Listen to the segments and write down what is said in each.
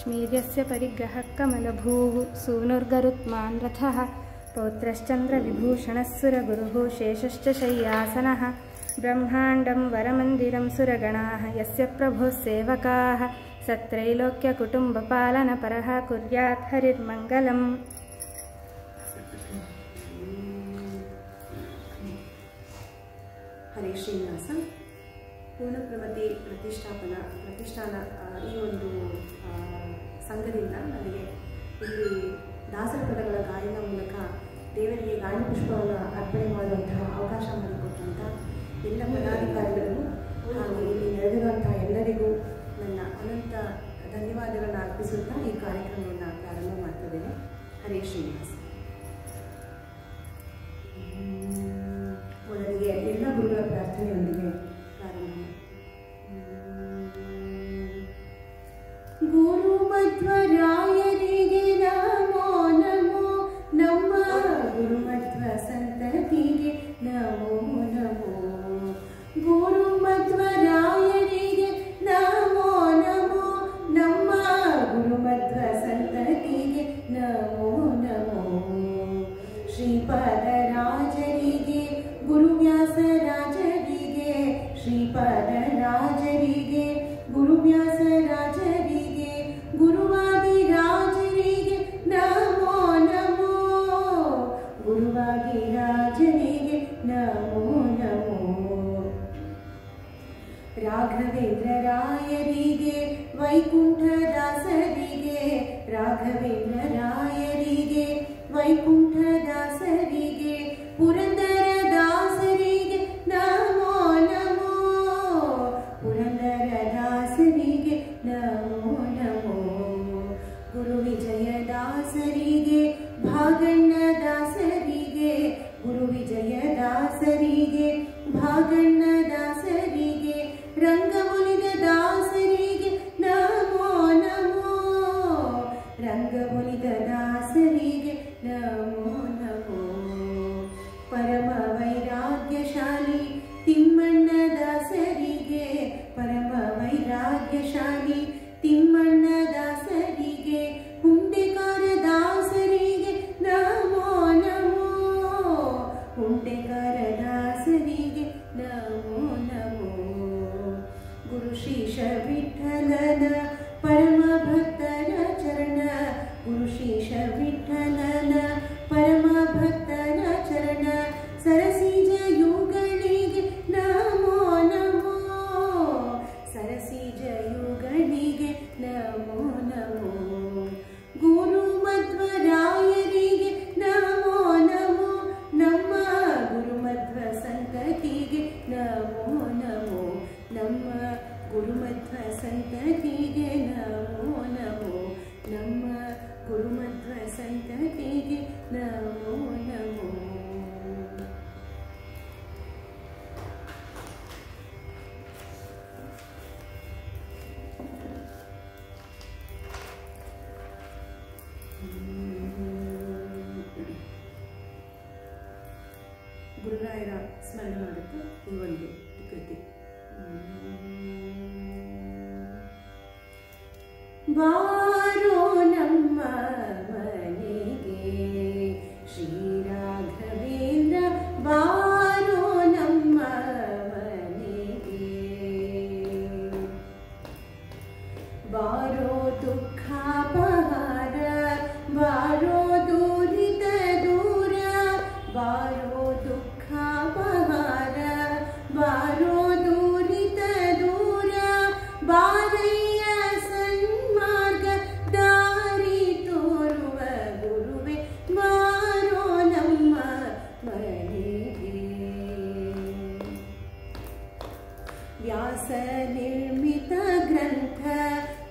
श्मीर्यस्य परिग्रहः कमलभूः सूनुर्गरुत्मान् रथः पौत्रश्चन्द्रविभूषणः सुरगुरुः शेषश्च शय्यासनः ब्रह्माण्डं वरमन्दिरं सुरगणाः यस्य प्रभोः सेवकाः सत्रैलोक्यकुटुम्बपालनपरः कुर्यात् हरिर्मङ्गलम्। ಹರೇ ಶ್ರೀನಿವಾಸ. ಪೂರ್ಣಪ್ರಮತಿ ಪ್ರತಿಷ್ಠಾನ ಈ ಒಂದು ಸಂಘದಿಂದ ನನಗೆ ಇಲ್ಲಿ ದಾಸರ ಪದಗಳ ಗಾಯನ ಮೂಲಕ ದೇವರಿಗೆ ಗಾಯನ ಪುಷ್ಪವನ್ನು ಅರ್ಪಣೆ ಮಾಡುವಂತಹ ಅವಕಾಶ ಮಾಡಿಕೊಟ್ಟಂಥ ಎಲ್ಲ ಪದಾಧಿಕಾರಿಗಳಿಗೂ ಹಾಗೂ ಇಲ್ಲಿ ನಡೆದಿರುವಂತಹ ಎಲ್ಲರಿಗೂ ನನ್ನ ಅನಂತ ಧನ್ಯವಾದಗಳನ್ನು ಅರ್ಪಿಸುತ್ತಾ ಈ ಕಾರ್ಯಕ್ರಮವನ್ನು ಪ್ರಾರಂಭ ಮಾಡ್ತಿದ್ದೇನೆ. ಹರೇ ಶ್ರೀನಿವಾಸ. ಮೊದಲಿಗೆ ಎಲ್ಲ ಗುರುಗಳ ಪ್ರಾರ್ಥನೆಯೊಂದಿಗೆ ಪ್ರಾರಂಭ. ಗುರು ಮಧ್ವರಾಯರಿಗೆ ನಮೋ ನಮೋ, ನಮ್ಮ ಗುರುಮಧ್ವ ಸಂತತಿಗೆ ನಮೋ ನಮೋ. ಗುರು ಮಧ್ವರಾಯರಿಗೆ ನಮೋ ನಮೋ, ನಮ್ಮ ಗುರುಮಧ್ವ ಸಂತತಿಗೆ ನಮೋ ನಮೋ. ಶ್ರೀಪಾದರಾಜರಿಗೆ ಗುರುವ್ಯಾಸರಾಜರಿಗೆ, ಶ್ರೀಪಾದರಾಜರಿಗೆ ಗುರುವ್ಯಾಸರಾಜರಿಗೆ, ಗುರುವಾದಿರಾಜರಿಗೆ ನಮೋ ನಮೋ, ಗುರುವಾದಿರಾಜರಿಗೆ ನಮೋ ನಮೋ. ರಾಘವೇಂದ್ರ ರಾಯರಿಗೆ ವೈಕುಂಠದಾಸರಿಗೆ, ರಾಘವೇಂದ್ರ ರಾಯರಿಗೆ ವೈಕುಂಠದಾಸರಿಗೆ, ಪುರಂದರ ದಾಸರಿಗೆ ನಮೋ ನಮೋ, ಪುರಂದರ ದಾಸರಿಗೆ ನಮೋ ನಮೋ. ಗುರು ವಿಜಯದಾಸರಿಗೆ ಭಾಗಣ್ಣ ದಾಸರಿಗೆ, ಗುರು ವಿಜಯದಾಸರಿಗೆ ಭಾಗಣ್ಣ ದಾಸರಿಗೆ, ರಂಗಮುಲಿದ ದಾಸರಿಗೆ ನಮೋ ನಮೋ, ರಂಗಮುಲಿದ ದಾಸರಿಗೆ ನಮೋ ನಮೋ. ಪರಮ ವೈರಾಗ್ಯಶಾಲಿ ತಿಮ್ಮಣ್ಣ ದಾಸರಿಗೆ, ಪರಮ ವೈರಾಗ್ಯಶಾಲಿ ತಿಮ್ಮಣ್ಣ ದಾಸರಿಗೆ, ಹುಂಡೆಕಾರ ದಾಸರಿಗೆ ನಮೋ ನಮೋ, ಹುಂಡೆಕಾರ ದಾಸರಿಗೆ ನಮೋ ನಮೋ. ಗುರು ಶ್ರೀಶ ವಿಠಲನ ಪರಮ ಭಕ್ತರ ಚರಣ, ಗುರು ಶ್ರೀಶ ವಿಠಲನ ಪರಮ ಭಕ್ತರ ಚರಣ, ಸರಸಿಜ ಯುಗಳಿಗೆ ನಮೋ ನಮೋ, ಸರಸಿಜ ಯುಗಳಿಗೆ ನಮೋ ನಮೋ. ಗುರು ಮಧ್ವರಾಯರಿಗೆ ನಮೋ ನಮೋ, ನಮ್ಮ ಗುರುಮಧ್ವ ಸಂತತಿಗೆ ನಮೋ ನಮೋ, ನಮ್ಮ ಗುರುಮಧ್ವ ಸಂತತಿಗೆ ನಮೋ ನಮೋ, ನಮ್ಮ ಗುರುಮಧ್ವ ಸಂತತಿಗೆ ನಮೋ ನಮೋ. ಗುರುರಾಯರ ಸ್ಮರಣೆ ಮಾಡುತ್ತಾ ಈ ಒಂದು ಕೃತಿ. ಬಾರೋ ನಮ್ಮ ಮನೆಗೆ ಶ್ರೀ ರಾಘವೇಂದ್ರ, ಬಾರೋ ನಮ್ಮ ಮನೆಗೆ, ಬಾರೋ ದುಃಖಾಪಹಾರ, ಬಾರೋ ದೂರಿತ ದೂರ, ಬಾರೋ ದುಃಖಾಪಹಾರ, ಬಾರೋ ದೂರಿತ ದೂರ, ಬಾರಯ್ಯ ಸನ್ಮಾರ್ಗ ದಾರಿ ತೋರುವ ಗುರುವೆ, ಬಾರೋ ನಮ್ಮ ಮನೆಗೆ. ವ್ಯಾಸ ನಿರ್ಮಿತ ಗ್ರಂಥ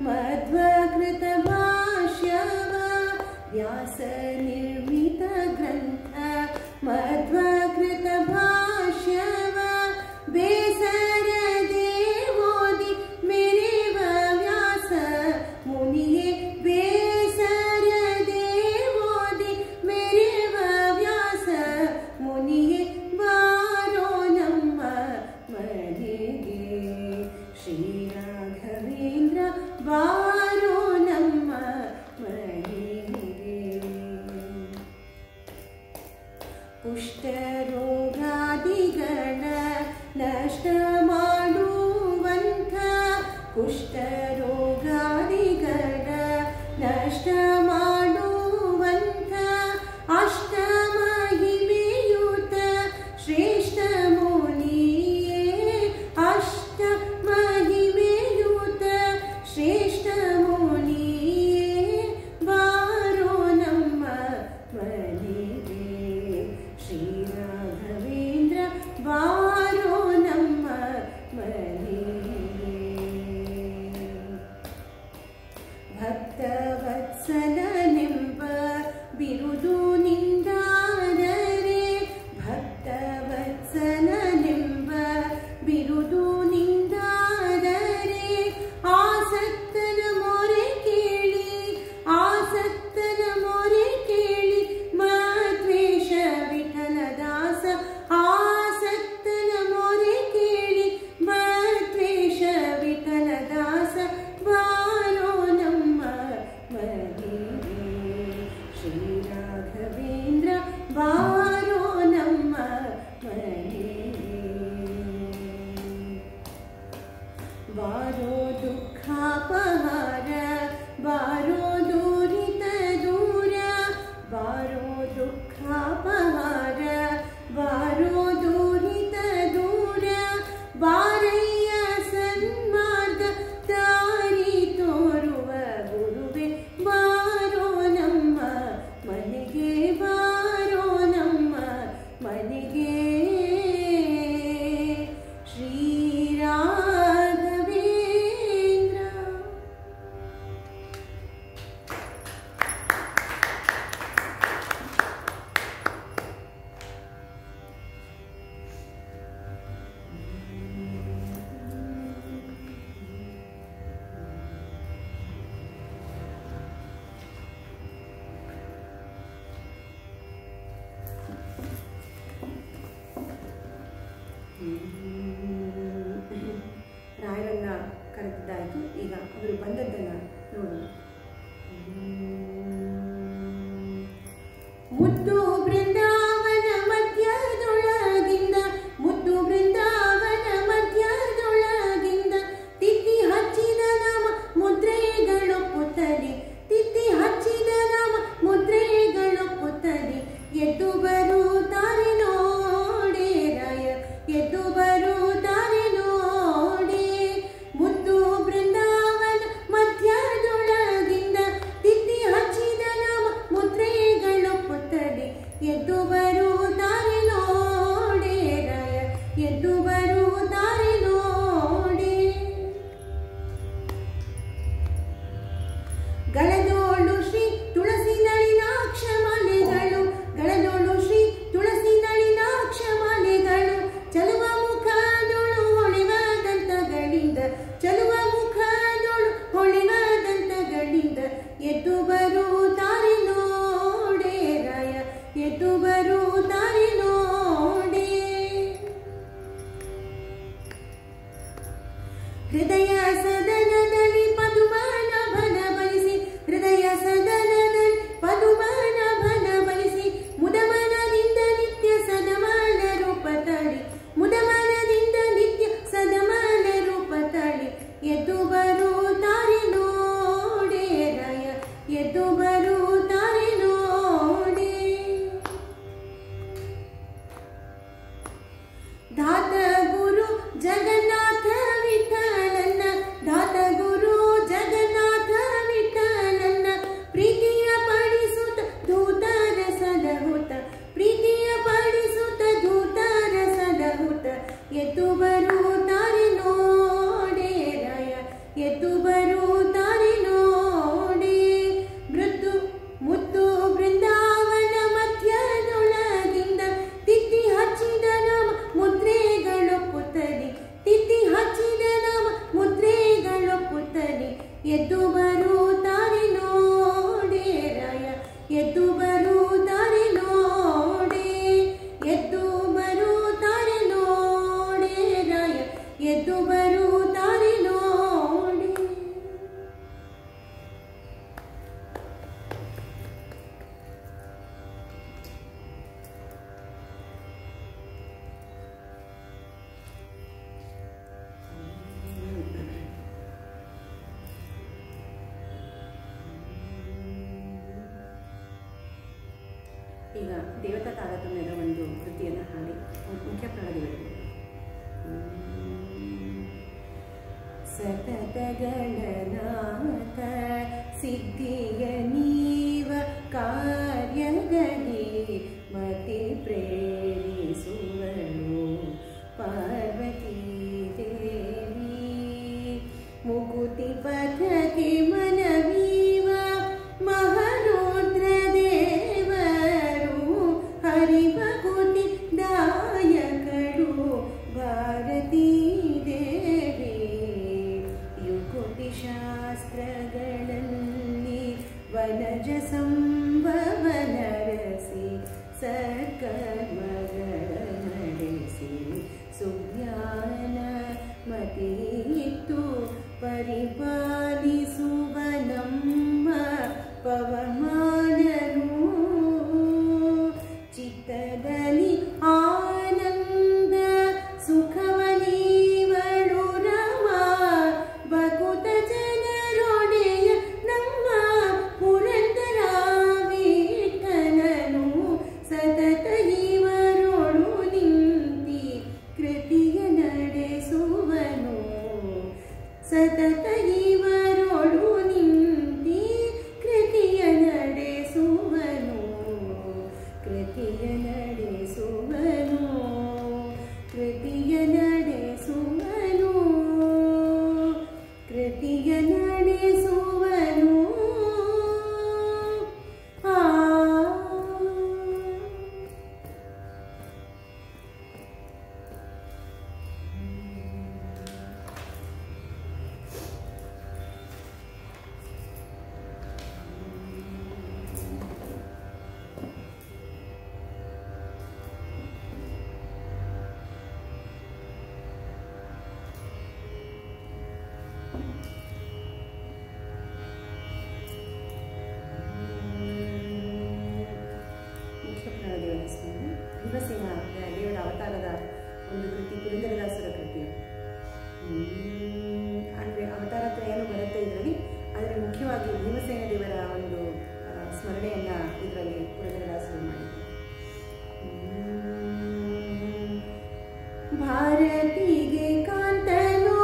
ಮಧ್ವಕೃತ ಭಾಷ್ಯವ, ವ್ಯಾಸ ನಿರ್ಮಿತ ಗ್ರಂಥ ಮಧ್ವಕೃತ ಭಾಷ್ಯವ, ಬೇಸರದೆ ಓದಿ ಮೆರೆವ ವ್ಯಾಸ ಮುನಿಯೇ, ಬೇಸರದೆ ಓದಿ ಮೆರೆವ ವ್ಯಾಸ ಮುನಿಯೇ, ಬಾರೋ ನಮ್ಮ ಮನೆಗೆ ಶ್ರೀ ರಾಘವೇಂದ್ರ, ಬಾರೋ ನಮ್ಮ ಕುಷ್ಠರೋಗಾದಿಗಳ ನಷ್ಟ ಮಾಡುವಂಥ ಕುಷ್ಠರೋಗಾದಿಗಳ ನಷ್ಟ ಮಾಡುವಂಥ ಅಷ್ಟಮಹಿಮೆಯುತ ಶ್ರೇಷ್ಠ ಮುನಿಯೇ ಅಷ್ಟಮಹಿಮೆಯುತ ಶ್ರೇಷ್ಠ ಮುನಿಯೇ ಬಾರೋ ನಮ್ಮ ಮನೆಗೆ ಶ್ರೀ ರಾಘವೇಂದ್ರ ಬಾರೋ ನಮ್ಮ ಮನೆಗೆ ಭಕ್ತವತ್ಸಲನೆಂಬ ಬಿರುದು ನಿಂದಾದರೆ ಭಕ್ತವತ್ಸಲನೆಂಬ ಬಿರುದು ನಿಂದಾದರೆ ಆಸಕ್ತನ ಮೊರೆ ಕೇಳಿ ಆಸಕ್ತನ ಮೊರೆ ಕೇಳಿ ಮಧ್ವೇಷ ವಿಠಲದಾಸ ಆಸಕ್ತನ ಮೊರೆ ಕೇಳಿ ಮಧ್ವೇಷ ವಿಠಲದಾಸ ಬಾರೋ ನಮ್ಮ ಮನೆಗೆ ಶ್ರೀ ರಾಘವೇಂದ್ರ ಬಾರೋ ನಮ್ಮ ಮನೆಗೆ ಬಾರೋ ದುಃಖಾಪಹಾರ ಬಾರೋ ದೂರಿತ ದೂರ ಬಾರೋ ದುಃಖಾಪಹಾರ ಬಾರೋ ದೂರಿತ ದೂರ ಬಾರಯ್ಯ ಸನ್ಮಾರ್ಗ ದಾರಿ ತೋರುವ ಗುರುವೆ ಬಾರೋ ನಮ್ಮ ಮನೆಗೆ ಬಾರೋ ನಮ್ಮ ಮನೆಗೆ ಶ್ರೀ ರಾಘವೇಂದ್ರ. ರಾಯರನ್ನ ಕರೆದಿದ್ದಾಯಿತು. ಈಗ ಅವರು ಬಂದದ್ದನ್ನು ನೋಡೋಣ. ಮುದ್ದು ಬೃಂದಾವನ ಮಧ್ಯದೊಳಗಿಂದ ಮುದ್ದು ಬೃಂದಾವನ ಮಧ್ಯದೊಳಗಿಂದ ತಿತ್ತಿ ಹಚ್ಚಿದ ನಮ ಮುದ್ರೆಗಳೊಪ್ಪುತ್ತಲಿ ತಿತ್ತಿ ಹಚ್ಚಿದ ನಮ ಮುದ್ರೆಗಳೊಪ್ಪುತ್ತಲಿ ಎದ್ದು ಬರುತ್ತಾರೆ ನೋಡೆ ರಾಯ ಎದ್ದು ಬರುತ್ತಾರೆ ನೋಡೆ ಮುದ್ದು ಬೃಂದಾವನ ಮಧ್ಯದೊಳಗಿಂದ ತಿತ್ತಿ ಹಚ್ಚಿದ ನಮ ಮುದ್ರೆಗಳೊಪ್ಪುತ್ತಲಿ ಎದ್ದು ಬರುತ್ತಾರೆ ನೋಡೆ ರಾಯ ಎದ್ದು ಬರುತ್ತಾರೆ ನೋಡೆ ಗಳದೋಳು ಶ್ರೀ ತುಳಸಿ ನಳಿನಾಕ್ಷ ಮಾಲೆಗಳು ಗಳದೋಳು ಶ್ರೀ ತುಳಸಿ ನಳಿನಾಕ್ಷ ಮಾಲೆಗಳು ಚಲುವ ಮುಖದೋಳು ಹೊಳೆವ ದಂತಗಳಿಂದ ಚಲುವ ಮುಖದೋಳು ಹೊಳೆವ ದಂತಗಳಿಂದ ಎದ್ದು ಬರುತ್ತಾರೆ ನೋಡೆ ರಾಯ ಎದ್ದು ಬರುತ್ತಾರೆ ನೋಡೆ ಹೃದಯ ಸದನದಲ್ಲಿ ಪದುಮನಾಭನ ಬಲಿಸಿ ಹೃದಯ ಸದನದಲ್ಲಿ ಪದುಮನಾಭನ ಬಲಿಸಿ ಮುದಮನದಿಂದ ನಿತ್ಯ ಸದಮನ ರೂಪ ತಳಿ ಮುದಮನದಿಂದ ನಿತ್ಯ ಸದಮನ ರೂಪ ತಳಿ ಎದ್ದು ಬರುತ್ತಾರೆ ನೋಡೆ ರಾಯ ಎದ್ದು ಬರುತ್ತಾರೆ ನೋಡೆ ಈಗ ದೇವತಾ ತಾರತಮ್ಯದ ಒಂದು ಕೃತಿಯನ್ನು ಹಾಡಿ ಮುಖ್ಯ ಪ್ರಾಣಗಳು. ಸತತಗಣನಾಥ ಸಿದ್ಧಿಯ ನೀವ ಕಾರ್ಯದಲ್ಲಿ ಮತಿ ಪ್ರೇರಿಸುವಳು ಪಾರ್ವತೀ ದೇವಿ. ಮುಕುತಿ ಪಥಕ್ಕೆ ಮನವೀವ ಮಹರುದ್ರ ದೇವರು ಹರಿಭಕುತಿ ದಾಯಕರು ಭಾರತೀ ದೇವಿ. ಯುಕುತಿ ಶಾಸ್ತ್ರಗಳಲ್ಲಿ ವನಜ ಸಂಭವ ನರಸಿ ಸತ್ಕರ್ಮಗಳ ನಡೆಸಿ ಸುಜ್ಞಾನ ಮತಿಯಿತ್ತು ಪರಿಪಾಲಿಸುವ ನಮ್ಮ ಪವಮಾನನು. ಚಿತ್ತದಲ್ಲಿ ಆನಂದ ಸುಖವನೀವಳು ರಮ ಭಕುತ ಜನರೊಡೆಯ ನಮ್ಮ ಪುರಂದರ ವಿಠಲನು. ಸತತ ಇವರೊಳು ನಿಂತಿ ಕೃತಿಯ ನಡೆಸುವನು. ಸತತ ಇವರೊಳು ನಿಂತಿ ಕೃತಿಯ ನಡೆಸುವನು. ಕೃತಿಯ ನಡೆಸುವನು. ಕೃತಿಯ ನಡೆಸುವನು. ಕೃತಿಯ ನಡೆಸುವನು. ಭೀಮಸೇನ ದೇವರ ಅವತಾರದ ಒಂದು ಕೃತಿ ಪುರಂದರದಾಸರ ಕೃತಿ. ಅಂದರೆ ಅವತಾರ ತ್ರಯನೂ ಬರುತ್ತೆ ಇದರಲ್ಲಿ. ಆದರೆ ಮುಖ್ಯವಾಗಿ ಭೀಮಸೇನ ದೇವರ ಒಂದು ಸ್ಮರಣೆಯನ್ನು ಇದರಲ್ಲಿ ಪುರಂದರದಾಸರು ಮಾಡಿದ್ದಾರೆ. ಭಾರತಿಗೆ ಕಾಂತನೋ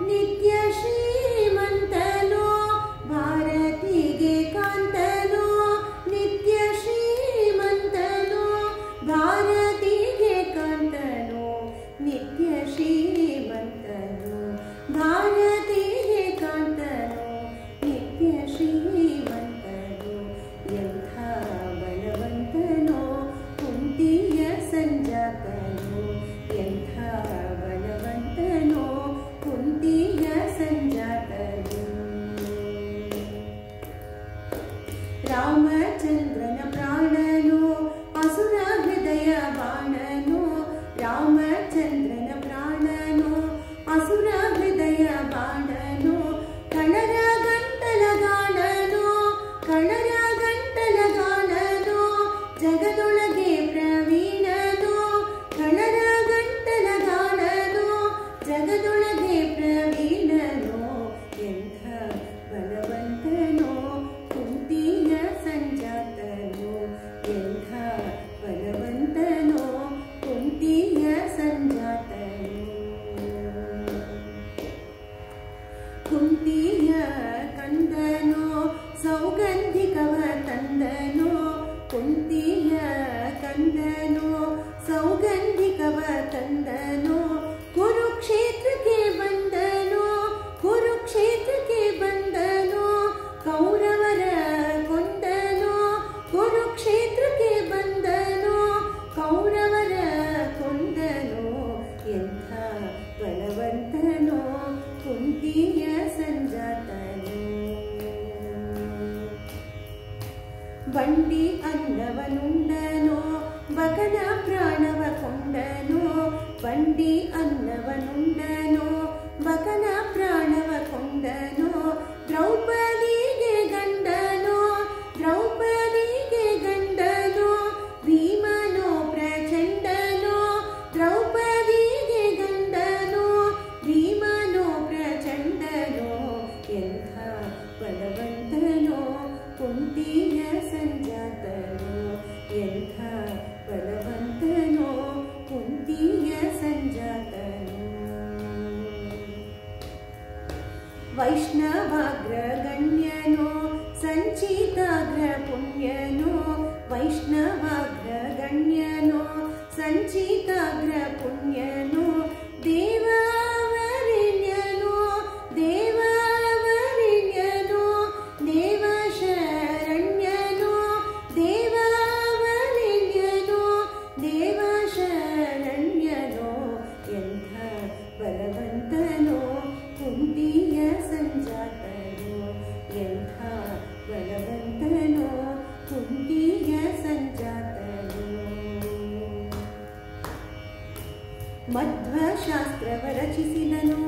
ನಿತ್ಯ ಶ್ರೀಮಂತನೋ. ಭಾರತಿಗೆ ಕಾಂತನೋ ನಿತ್ಯ ಶ್ರೀಮಂತನೋ. ಭಾರತಿಗೆ ಕಾಂತನೋ ನಿತ್ಯ ಶ್ರೀಮಂತನೋ. ಭಾರತಿಗೆ ಕಾಂತನೋ ನಿತ್ಯ ಶ್ರೀಮಂತನೋ. ಎಂಥ ಬಲವಂತನೋ ಕುಂತಿಯ ಸಂಜಾತನೋ. ಎಂಥ ಬಲವಂತನೋ ಕುಂತಿಯ ಸಂಜಾತನೋ. ರಾಮಚಂದ್ರನ ಪ್ರಾಣನೋ ಅಸುರ ಹೃದಯ ಬಾಣನೋ. ರಾಮಚಂದ್ರನ ಪ್ರಾಣನೋ ಅಸುರ ಹೃದಯ ಬಾಣನೋ. ಕಳರ ಗಂಟಲ ಗಾಣನೋ. ಕಳರ ಗಂಟಲ ಗಾಣನೋ. ಜಗದೊಳಗೆ ಪ್ರವೀಣನೋ. ಕಳರ ಗಂಟಲ ಗಾಣನೋ. ಜಗದೊಳಗೆ ಪ್ರವೀಣನೋ. ಎಂಥ ಬಲವಂತನೋ ಕುಂತಿಯ ಸಂಜಾತನೋ. ಎಂಥ ಬಲವಂತನೋ ಕುಂತಿಯ ಸಂಜಾತನೋ. ಕುಂತಿಯ ಕಂದನೋ ಸೌಗಂಧಿಕವ ತಂದನೋ. ಕುಂತಿಯ ಕಂದನೋ ಸೌಗಂಧಿಕವ ತಂದನೋ. ಕುರುಕ್ಷೇತ್ರಕ್ಕೆ ಬಂದನೋ. ಕುರುಕ್ಷೇತ್ರಕ್ಕೆ ಬಂದನೋ. ಕೌರವರ ಕೊಂದನೋ. ಕುರುಕ್ಷೇತ್ರಕ್ಕೆ ಬಂದನೋ. ಕೌರವರ ಕೊಂದನೋ. ಎಂಥ ಬಲವಂತನೋ ಕುಂತಿಯ ಸಂಜಾತನೋ. ಬಂಡಿ ಅನ್ನವನುಂಡನೋ. ಬಕನ ಪ್ರಾಣವ ಕೊಂಡನೋ. ಬಂಡಿ ಅನ್ನವನುಂಡನೋ. ಬಕನ ಪ್ರಾಣವ ಕೊಂಡನೋ. ದ್ರೌಪದಿಗೆ ಗಂಡನೋ. ದ್ರೌಪದಿಗೆ ಗಂಡನೋ. ಭೀಮನೋ ಪ್ರಚಂಡನೋ. ದ್ರೌಪದಿಗೆ ಗಂಡನೋ. ಭೀಮನೋ ಪ್ರಚಂಡನೋ. ಎಂಥ ಬಲವಂತನೋ ಕುಂತಿಯ ಸಂಜಾತನೋ. ಎಂಥ ಮಧ್ವಶಾಸ್ತ್ರವ ರಚಿಸಿದನು,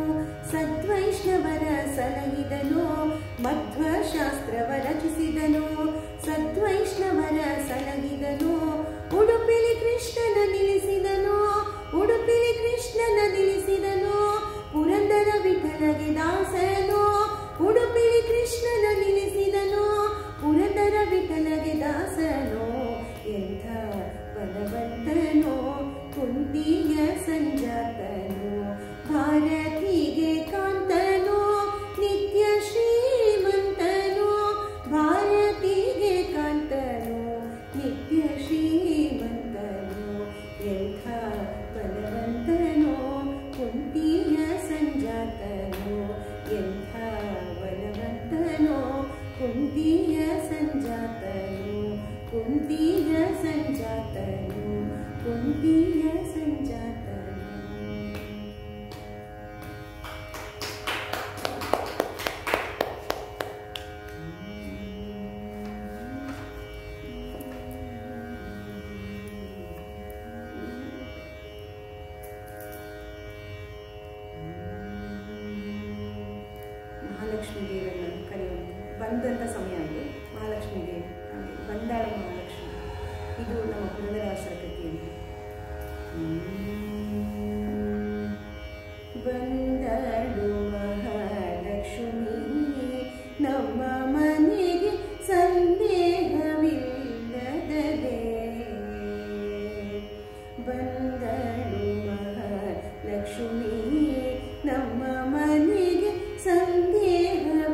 ಸದ್ವೈಷ್ಣವರ ಸಲಹಿದನು. ಮಧ್ವಶಾಸ್ತ್ರವ ರಚಿಸಿದನು, ಸದ್ವೈಷ್ಣವರ ಸಲಹಿದನು. ಉಡುಪಿಲಿ ಕೃಷ್ಣನ ನಿಲ್ಲಿಸಿದನು, ಉಡುಪಿಲಿ ಕೃಷ್ಣನ ನಿಲ್ಲಿಸಿದನು. ಪುರಂದರ ವಿಠಲಗೆ ದಾಸನು, ಉಡುಪಿಲಿ ಕೃಷ್ಣನ ನಿಲ್ಲಿಸಿದನು. ಪುರಂದರ ವಿಠಲಗೆ ದಾಸನು. ಎಂಥ ಬಲವಂತನು, ಕುಂತಿಯ ಸಂಜಾತನು. ಭಾರತಿಗೆ ಕಾಂತನು, ನಿತ್ಯ ಶ್ರೀಮಂತನು. ಭಾರತಿಗೆ ಕಾಂತನು, ನಿತ್ಯ ಶ್ರೀಮಂತನು. ಎಂಥ ಬಲವಂತನು, ಕುಂತಿಯ ಸಂಜಾತನು. ಎಂಥ ಬಲವಂತನು, ಕುಂತಿಯ ಸಂಜಾತನು. ಕುಂತಿಯ ಸಂಜಾತನು, ಕುಂತಿಯ ಸಂಜಾತನು. ಮಹಾಲಕ್ಷ್ಮೀ ದೇವಿಯನ್ನು ಕರೆಯುವುದು ಬಂದಂಥ ಸಮಯ ಇದು. ಮಹಾಲಕ್ಷ್ಮೀ ದೇವಿ ಬಂದಾಳ ಮಹಾಲಕ್ಷ್ಮಿ, ಇದು ನಮ್ಮ ಪುರಂದರದಾಸರ ಕಥೆಯಲ್ಲಿ. ಬಂದಳು ಮಹಾಲಕ್ಷ್ಮಿ ನಮ್ಮ ಮನೆಗೆ ಸಂದೇಹವಿಲ್ಲದೆ. ಬಂದಳು ಮಹಾಲಕ್ಷ್ಮಿ ನಮ್ಮ ಮನೆಗೆ ಸಂದೇಹವಿಲ್ಲದೆ.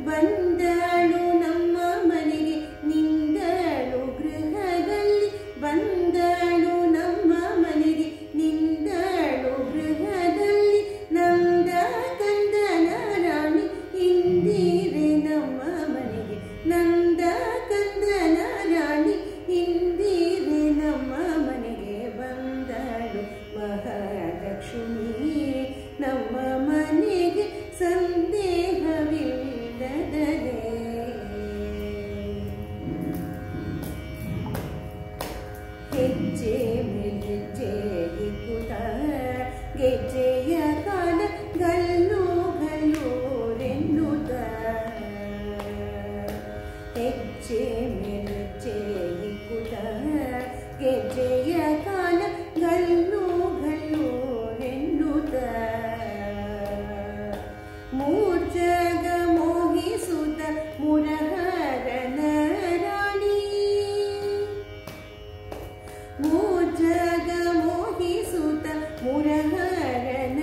ಬಂದಳು ನಮ್ಮ ಮನೆಗೆ ನಿಂದಳು ಗೃಹದಲ್ಲಿ. ಬಂದಳು ನಮ್ಮ ಮನೆಗೆ ನಿಂದಳು ಗೃಹದಲ್ಲಿ. ನಂದ ಕಂದನ ರಾಣಿ ಇಂದಿರೆ ನಮ್ಮ ಮನೆಗೆ. ನಂದ ಕಂದನ ರಾಣಿ ಇಂದಿರೆ ನಮ್ಮ ಮನೆಗೆ. ಬಂದಳು ಮಹಾಲಕ್ಷ್ಮಿ ನಮ್ಮ ಮನೆಗೆ ಸಂದೇಹವಿಲ್ಲದೆ. ಹೆಜ್ಜೆ ಮೇಲೆಜ್ಜೆ ಇಕ್ಕುತ್ತ ಗೆಜ್ಜೆಯ ಕಾಲ ಗಲ್ಲು ಗಲ್ಲೂರೆನ್ನುತ್ತ. ಹೆಜ್ಜೆ ಮೇಲೆಜ್ಜೆ ಇಕ್ಕುತ್ತ ಗೆಜ್ಜೆಯ ಕಾಲ ಗಲ್ಲು ಗಲ್ಲೂರೆನ್ನುತ್ತ. ಮೂರ್ಜಗ ಮೋಹಿಸುತ್ತ ಮುರಹರನ ರಾಣಿ. ಮೂರ್ಜಗ ಮೋಹಿಸುತ್ತ ಮುರಹರನ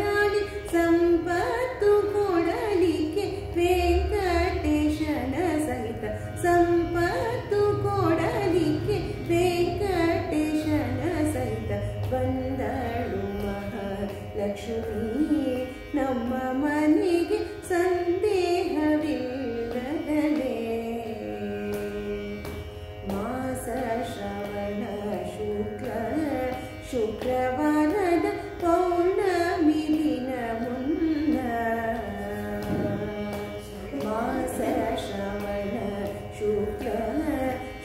ರಾಣಿ. ಸಂಪತ್ತು ಕೊಡಲಿಕ್ಕೆ ವೆಂಕಟೇಶನ ಸಹಿತ. ಸಂಪತ್ತು ಕೊಡಲಿಕ್ಕೆ ವೆಂಕಟೇಶನ ಸಹಿತ. ಬಂದಳು ಮಹಾಲಕ್ಷ್ಮಿ ನಮ್ಮ ಮನೆಗೆ ಸಂದೇಹವಿಲ್ಲದೆ. ಮಾಸ ಶ್ರವಣ ಶುಕ್ಲ ಶುಕ್ರವಾರದ ಪೌರ್ಣಮಿ ದಿನ ಮುನ್ನ. ಮಾಸ ಶ್ರವಣ ಶುಕ್ಲ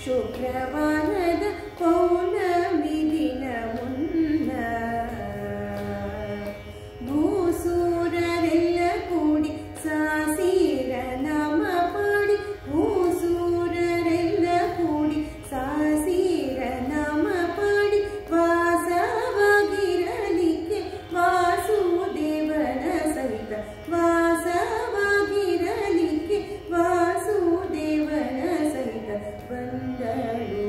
ಶುಕ್ರವಾರದ ಪೌರ್ಣಮಿ ದಿನ ಮುನ್ನ. ಭೂಸೂರರೆಲ್ಲ ಕೂಡಿ ಸಾಸಿರ ನಾಮ ಪಾಡಿ. ಭೂಸೂರರೆಲ್ಲ ಕೂಡಿ ಸಾಸಿರ ನಾಮ ಪಾಡಿ. ವಾಸವಾಗಿರಲಿಕ್ಕೆ ವಾಸುದೇವನ ಸಹಿತ. ವಾಸವಾಗಿರಲಿಕ್ಕೆ ವಾಸುದೇವನ ಸಹಿತ. ಬಂದಳು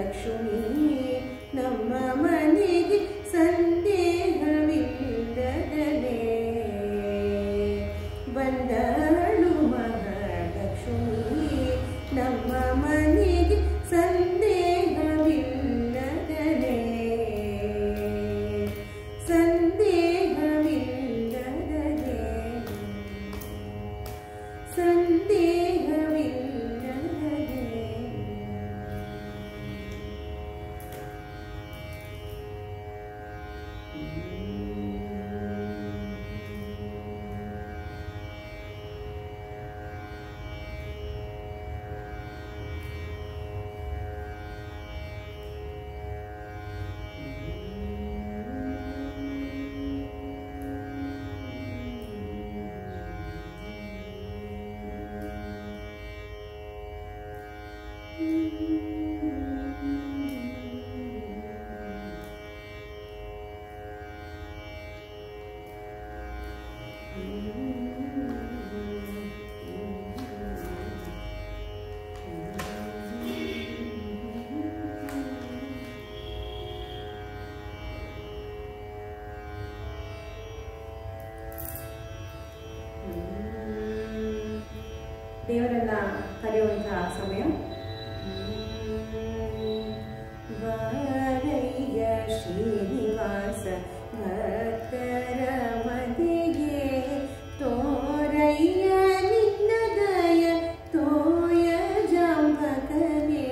ಲಕ್ಷ್ಮೀ ನಮ್ಮ ಮನೆಗೆ ಸಂದೇಹವಿಲ್ಲದಲೇ ಬಂದಳು ಮಹಾಲಕ್ಷ್ಮೀ ನಮ್ಮ ಮನೆಗೆ ಸಂದೇಹವಿಲ್ಲದಲೇ ಸಂದೇಹವಿಲ್ಲದಲೇ ಸಂದೇಹವಿಲ್ಲದಲೇ ದೇವರನ್ನ ಕರೆಯುವಂತಹ ಸಮಯ. ಬಾರಯ್ಯ ಶ್ರೀನಿವಾಸ ಭಕ್ತರ ಮದಿಗೆ ತೋರಯ್ಯ ನಿನ್ನ ದಯ ತೋಯ ಜಾಂಬಕನೇ.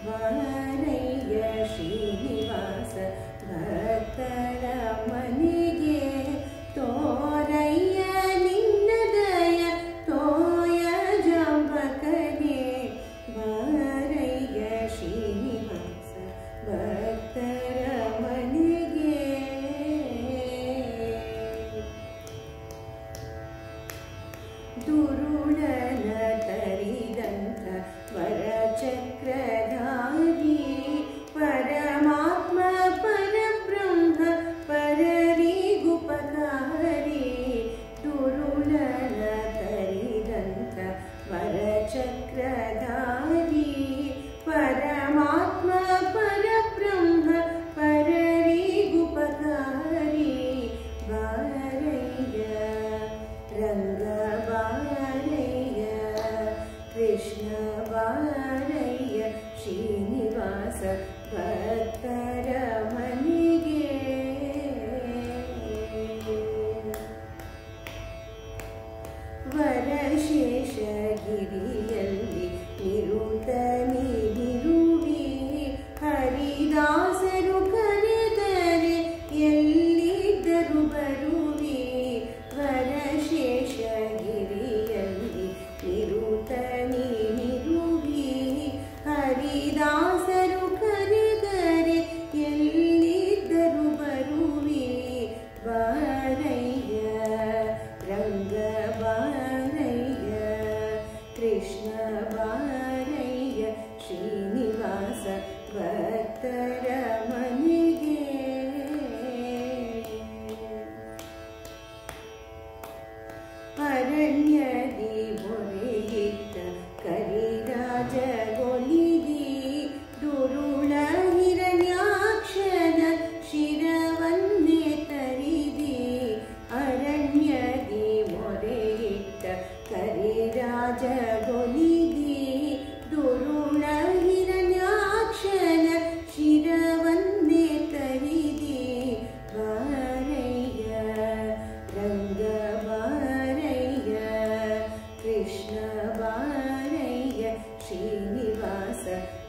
ಬಾರಯ್ಯ ಶ್ರೀನಿವಾಸ ಭಕ್ತರ ಮನೆಗೆ ತೋರಯ್ಯ ನಿನ್ನ ದಯ ತೋಯ ಜಾಂಬಕನೇ. ಬಾರಯ್ಯ ಶ್ರೀನಿವಾಸ ಭಕ್ತರ ಮನೆಗೆ. ದುರುಳನ ತರಿದಂಥ ವರಚಕ್ರಧಾರಿ ಪರಮಾತ್ಮ ಪರಬ್ರಹ್ಮ ಪರರಿಗುಪಕಾರಿ. ದುರುಳನ ತರಿದಂಥ ವರಚಕ್ರಧಾರಿ ಪರಮಾತ್ಮ ಪರಬ್ರಹ್ಮ ಪರರಿಗುಪಕಾರಿ. ಬಾರಯ್ಯ ರಂಗ ಬಾರಯ್ಯ ಕೃಷ್ಣ ಬಾರಯ್ಯ ಶ್ರೀನಿವಾಸ ಭಕ್ತರ ಮನೆಗೆ. ವರಶೇಷಗಿರಿಯಲ್ಲಿ ನಿರುತನಿರುವಿ ಹರಿದಾಸರು ಕರೆದರೆ ಎಲ್ಲಿದ್ದರು ಬರುವಿ. ವರಶೇಷಗಿರಿಯಲ್ಲಿ ನಿರುತನಿರುವಿ ಹರಿದಾಸರು ಕರೆದರೆ ಎಲ್ಲಿದ್ದರು ಬರುವಿ. ಬಾರಯ್ಯ ರಂಗ ಬಾರಯ್ಯ ಕೃಷ್ಣ ಬಾರಯ್ಯ ಶ್ರೀನಿವಾಸ ಭಕ್ತರ ಮನೆಗೆ. ಅರಣ್ಯದಿ ಮೊರೆಯಿಟ್ಟ ಕರಿರಾಜಗೊಲಿದಿ ದುರುಳ ಹಿರಣ್ಯಾಕ್ಷನ ಶಿರವನ್ನೇ ತರಿದಿ. ಅರಣ್ಯದಿ ಮೊರೆಯಿಟ್ಟ ಕರಿರಾಜಗೊಲಿದಿ ದುರುಳ ಹಿರಣ್ಯಾಕ್ಷನ ಶಿರವನ್ನೇ ತರಿದಿ. ಬಾರಯ್ಯ ರಂಗ ಬಾರಯ್ಯ ಕೃಷ್ಣ ಬಾರಯ್ಯ ಶ್ರೀನಿವಾಸ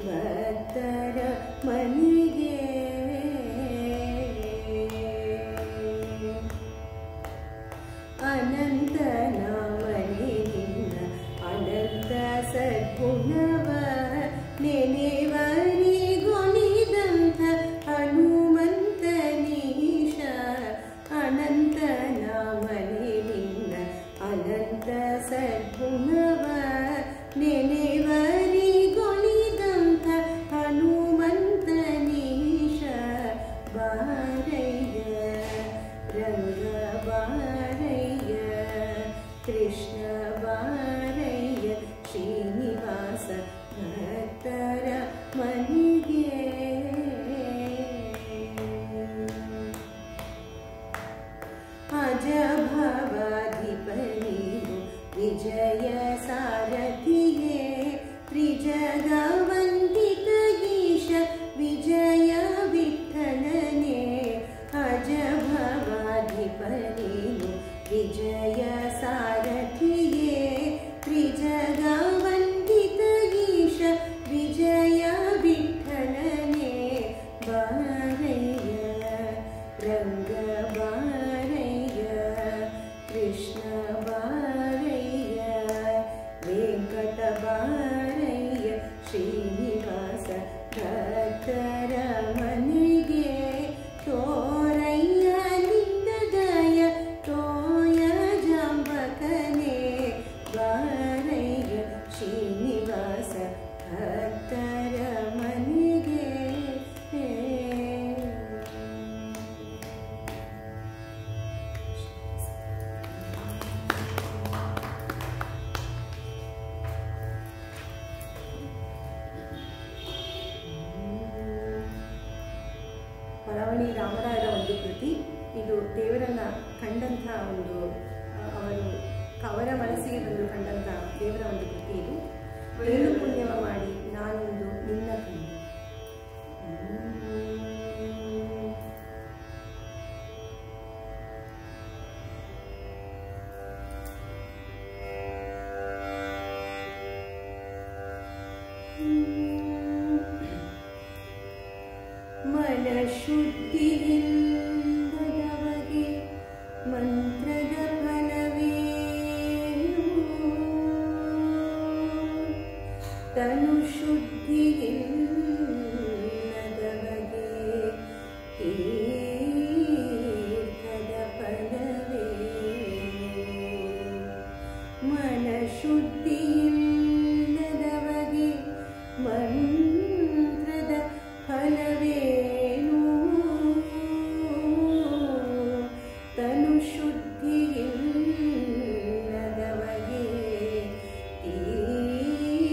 ಭಕ್ತರ ಮನೆಗೆ. ಅನಂತನ ಮನೆ ನಿನ್ನ ಅನಂತ ಸದ್ಗುಣವ ನೆನೆವರಿಗೊಲಿದಂಥ ಹನುಮಂತನೀಶ. ಅನಂತನ ಮನೆ ನಿನ್ನ ಅನಂತ ಸದ್ಗುಣವ ನೆನೆವರಿಗೊಲಿದಂಥ ಹನುಮ ಭಕ್ತರ ಮನೆಗೆ ತೋರಯ್ಯ ನಿಂದ ದಯ ತೋಯ ಜಾಂಬಕನೆ ಬಾರಯ್ಯ ಶ್ರೀನಿವಾಸ ಭಕ್ತರ ಮನೆಗೆ. ಹೊರವಣಿ ರಾಮರಾಯರ ಒಂದು ಕೃತಿ. ಇದು ದೇವರನ್ನ ಕಂಡಂಥ ಒಂದು ಅವರ ಮನಸ್ಸಿಗೆ ಬಂದು ಕಂಡಂಥ ದೇವರ ಒಂದು ಕೃತಿ. ಇದು ಏನು ಪುಣ್ಯವ ಮಾಡಿ ನಾನೊಂದು ನಿನ್ನ ಕಂಡು. ಮನಶುದ್ಧಿಯಿಲ್ಲದವಗೆ ಮಂತ್ರದ ಫಲವೇನು, ತನು ಶುದ್ಧಿಯಿಲ್ಲದವಗೆ ತೀರ್ಥದ ಫಲವೇನು. ಮನಶುದ್ಧಿಯಿಲ್ಲದವಗೆ ಮಂತ್ರದ ಫಲವೇನು, ತನು ಶುದ್ಧಿಯಿಲ್ಲದವಗೆ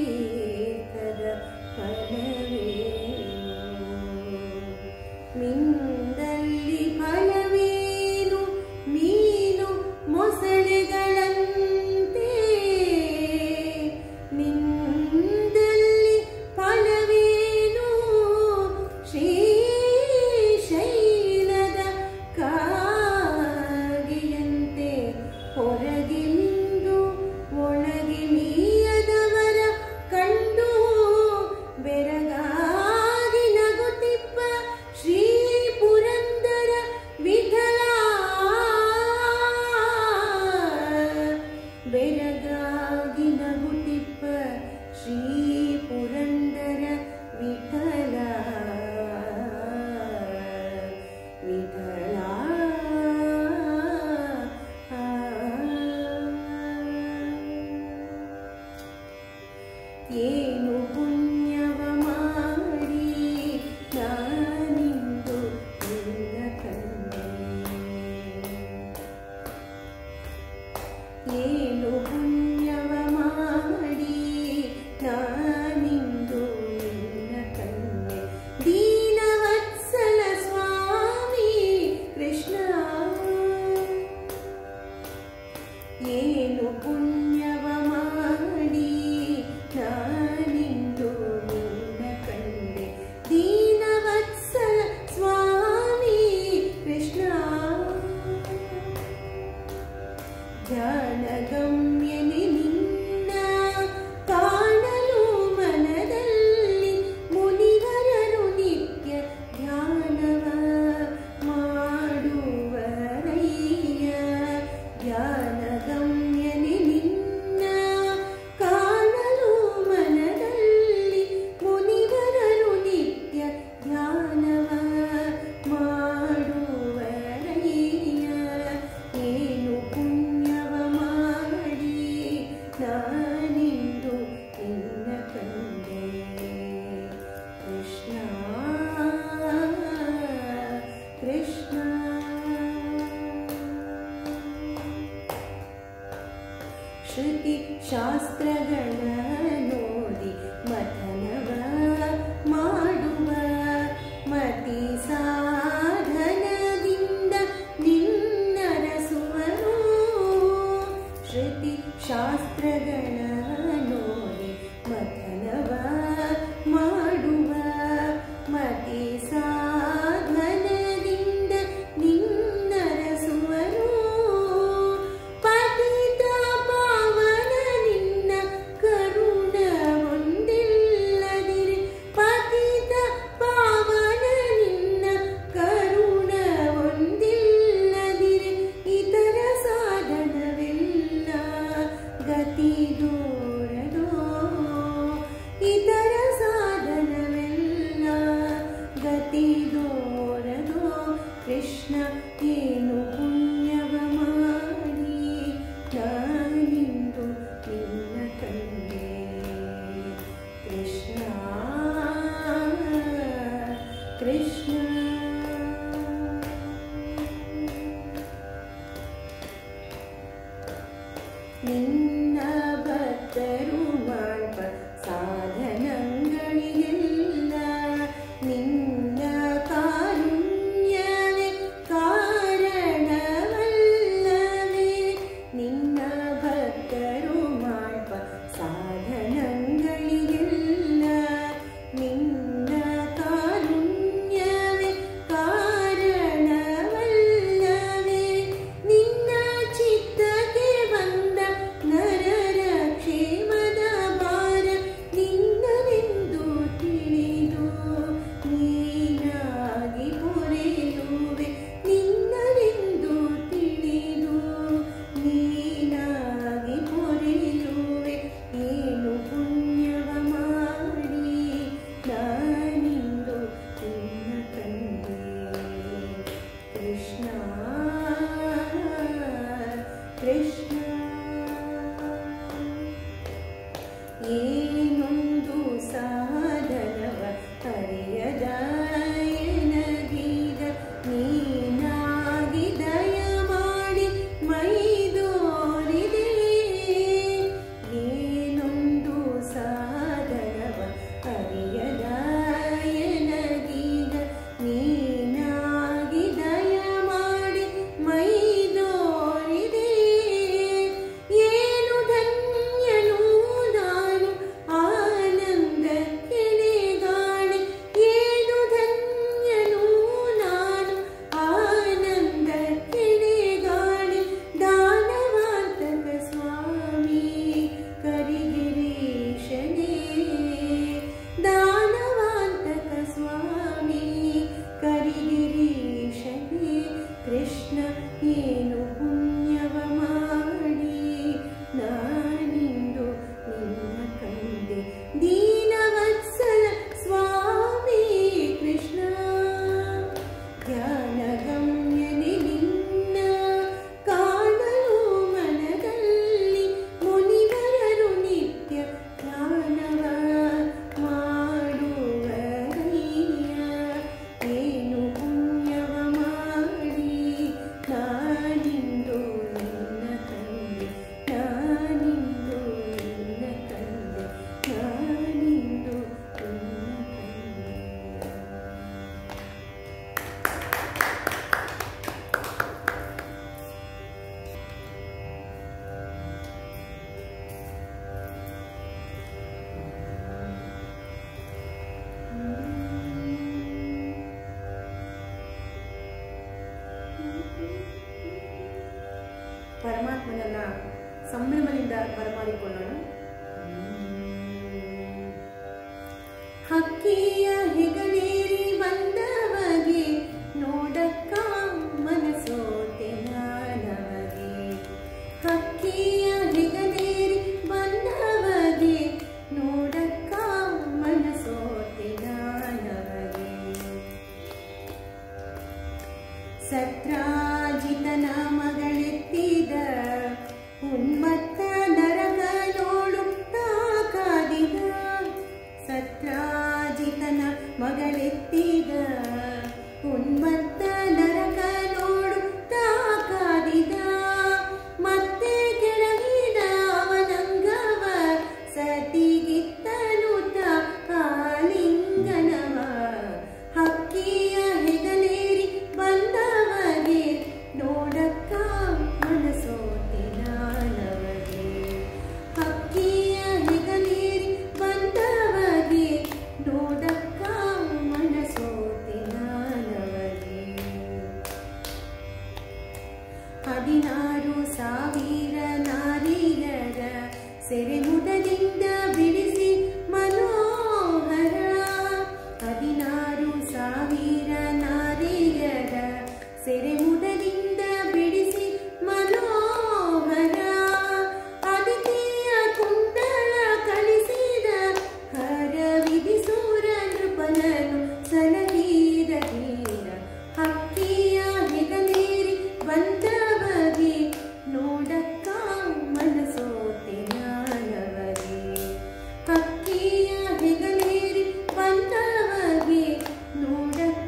ತೀರ್ಥದ ಫಲವೇನು. ಮಿಂದಲ್ಲಿ ಫಲವೇನು ಮೀನು ಮೊಸಳೆಗಳಂತೆ, ನಿಂದಲ್ಲಿ ಫಲವೇನು ಶ್ರೀಶೈಲದ ಕಾಗೆಯಂತೆ. ಹೊರಗೆ ಮಿಂದು ಒಳಗೆ ಮೀಯದವರ ಕಂಡು ಬೆರಗಾಗಿ ನಗುತ್ತಿಪ್ಪ ಶ್ರೀ ಪುರಂದರ ವಿಠಲ. ಬೆರಗಾಗಿ ನಗುತ್ತಿಪ್ಪ ಶ್ರೀ ಪುರಂದರ ವಿಠಲ ವಿಠಲ. ಏನು ಪುಣ್ಯವ ಮಾಡಿ ನಾನಿಂದು ನಿನ್ನ ಕಂಡೆ, ಏನು ಪುಣ್ಯವ ಮಾಡಿ ನಾನಿಂದು ನಿನ್ನ ಕಂಡೆ. ದೀನವತ್ಸಲ ಸ್ವಾಮಿ ಕೃಷ್ಣ, ಏನು ಪುಣ್ಯವ ಮಾಡಿ ನಾನಿಂದು ನಿನ್ನ ಕಂಡೆ. ದೀನವತ್ಸಲ ಸ್ವಾಮಿ ಕೃಷ್ಣ, ಧ್ಯಾನಗಮ್ಯನೆ ನಿನ್ನ ಕಾಣಲು ಮನದಲ್ಲಿ ಮುನಿವರರು ನಿತ್ಯ ಧ್ಯಾನವ ಮಾಡುವರಯ್ಯ. ಧ್ಯಾನಗಮ್ಯನೆ ನಿನ್ನ ಕಾಣಲು ಮನದಲ್ಲಿ ಮುನಿವರರು ನಿತ್ಯ ಧ್ಯಾನವ ಮಾಡುವರಯ್ಯ. ಏನು ಪುಣ್ಯವ ಮಾಡಿ ನಾನಿಂದು ನಿನ್ನ ಕಂಡೆ. ಕೃಷ್ಣ ಕೃಷ್ಣ. ಶ್ರುತಿ ಶಾಸ್ತ್ರಗಳ ನೋಡಿ ಮಥನವ ಮಾಡುವ ಮತಿ ಸಾಧನದಿಂದ ನಿನ್ನರಸುವರು. ಶ್ರುತಿ ಶಾಸ್ತ್ರಗಳ ನೋಡಿ ಮಥನವ ಮಾಡುವ ಮತಿ ಸಾಧನದಿಂದ ನಿನ್ನರಸುವರು. ಪತಿತ ಪಾವನ ನಿನ್ನ ಕೃಷ್ಣ ನಿನ್ನ ಭಕ್ತರು ಮಾಡ್ಪ ಸಾಧನಗಳಿಗೆಲ್ಲ ನಿನ್ನ ಕಾರುಣ್ಯವೇ ಕಾರಣವಲ್ಲವೇ ನಿನ್ನ ಭಕ್ತರು ಮಾಡ್ಪ ಸಾಧನಗಳಿಗೆಲ್ಲ ನಿನ್ನ ಕಾರುಣ್ಯವೇ ಕಾರಣವಲ್ಲವೇ ನಿನ್ನ ಚಿತ್ತಕ್ಕೆ ಬಂದ ನರರ ಕ್ಷೇಮದ ಭಾರ ನಿನ್ನನೆಂದು ತಿಳಿದು ನೀನಾಗಿ ಪೊರೆಯುವೆ ನಿನ್ನನೆಂದು ತಿಳಿದು ನೀನಾಗಿ ಪೊರೆಯುವೆ ಏನು ಪುಣ್ಯವ ಮಾಡಿ ನಾನಿಂದು ನಿನ್ನ ಕಂಡೆ ಕೃಷ್ಣ ಕೃಷ್ಣ ಏನೊಂದು ಸಾಧನವ ಅರಿಯದ ಎನಗೀಗ ನೀನಾಗಿ ದಯ ಮಾಡಿ ಮೈದೋರಿದೆ ಏನೊಂದು ಸಾಧನವ ಅರಿಯದ ಎನಗೀಗ ನೀನಾಗಿ ದಯ ಮಾಡಿ ಮೈದೋರಿದೆ ಏನು ಧನ್ಯನು ನಾನು ಆನಂದಕ್ಕೆಳೆಗಾಣೆ ಏನು ಧನ್ಯನು ನಾನು ಆನಂದಕ್ಕೆಳೆಗಾಣೆ ದಾನವಾಂತಕ ಸ್ವಾಮಿ ಕರಿಗಿರೀಶನೇ ದಾನವಾಂತಕ ಸ್ವಾಮಿ ಕರಿಗಿರೀಶನೇ ಕೃಷ್ಣ ಏನು ಪುಣ್ಯವ ಮಾಡಿ ನಾನಿಂದು ನಿನ್ನ ಕಂಡೆ ದೀನವತ್ಸಲ ಸ್ವಾಮಿ ಕೃಷ್ಣ ಧ್ಯಾನಗಮ್ಯನೆ ನಿನ್ನ ಕಾಣಲು ಮನದಲ್ಲಿ ಮುನಿವರರು ನಿತ್ಯ ಧ್ಯಾನವ ಮಾಡುವರಯ್ಯ ಏನು ಪುಣ್ಯವ ಮಾಡಿ ನಾನಿಂದು ನಿನ್ನ ಕಂಡೆ ನಾನಿಂದು ನಿನ್ನ ಕಂಡೆ ನಾನಿಂದು ನಿನ್ನ ಕಂಡೆ ಪರಮಾತ್ಮನನ್ನ ಸಂಭ್ರಮದಿಂದ ಬರಮಾಡಿಕೊಳ್ಳೋಣ. ಹಕ್ಕಿಯ ಹೆಗಲೇರಿ ಬಂದವಗೆ ನೋಡಕ್ಕ ಮನಸೋತೆ ನಾನವಗೆ ಹಕ್ಕಿಯ ಹೆಗಲೇರಿ ಬಂದವಗೆ ನೋಡಕ್ಕ ಮನಸೋತೆ ನಾನವಗೆ ಸತ್ರಾಜಿತನ ಮಗಳೆತ್ತಿದ ಉನ್ಮತ್ತ ನರಕ ನೋಡುತ್ತಾ ಕಾದಿದ ಸತ್ರಾಜಿತನ ಮಗಳೆತ್ತಿದ ಉನ್ಮತ್ತ ನರಕ ನೋಡುತ್ತಾ ಕಾದಿದ ಮತ್ತೆ ಕೆಳಗಿದ ಅವನಂಗವ ಸತಿಗಿತ್ತನುತ ಆಲಿಂಗನವ ಹಕ್ಕಿಯ ಹೆಗಲೇರಿ ಬಂದವಗೆ ನೋಡಕ್ಕ ಮನಸೋತೆ ನಾನವಗೆ ಹಕ್ಕಿಯ ಹೆಗಲೇರಿ ಬಂದವಗೆ ನೋಡಕ್ಕ ಮನಸೋತೆ ನಾನವಗೆ 16,000 ನಾರಿಯರ ಸೆರೆಮುದದಿಂದ ಬಿಡಿಸಿ ಮನೋಹರ 16,000 ನಾರಿಯರ ಸೆರೆಮುದದಿಂದ ಬಿಡಿಸಿ ಮನೋಹರ ಅದಿತಿಯ ಕುಂಡಲ ಕಳಿಸಿದ ಹರ ವಿಧಿಸೂರ ನೃಪನನು ಸಲಹೀರ ಧೀರ ಹಕ್ಕಿಯ ಹೆಗಲೇರಿ ಬಂದವಗೆ ನೋಡಕ್ಕ ಮನಸೋತೆ ನಾನವಗೆ ಹಕ್ಕಿಯ ಹೆಗಲೇರಿ ಬಂದವಗೆ ನೋಡಕ್ಕ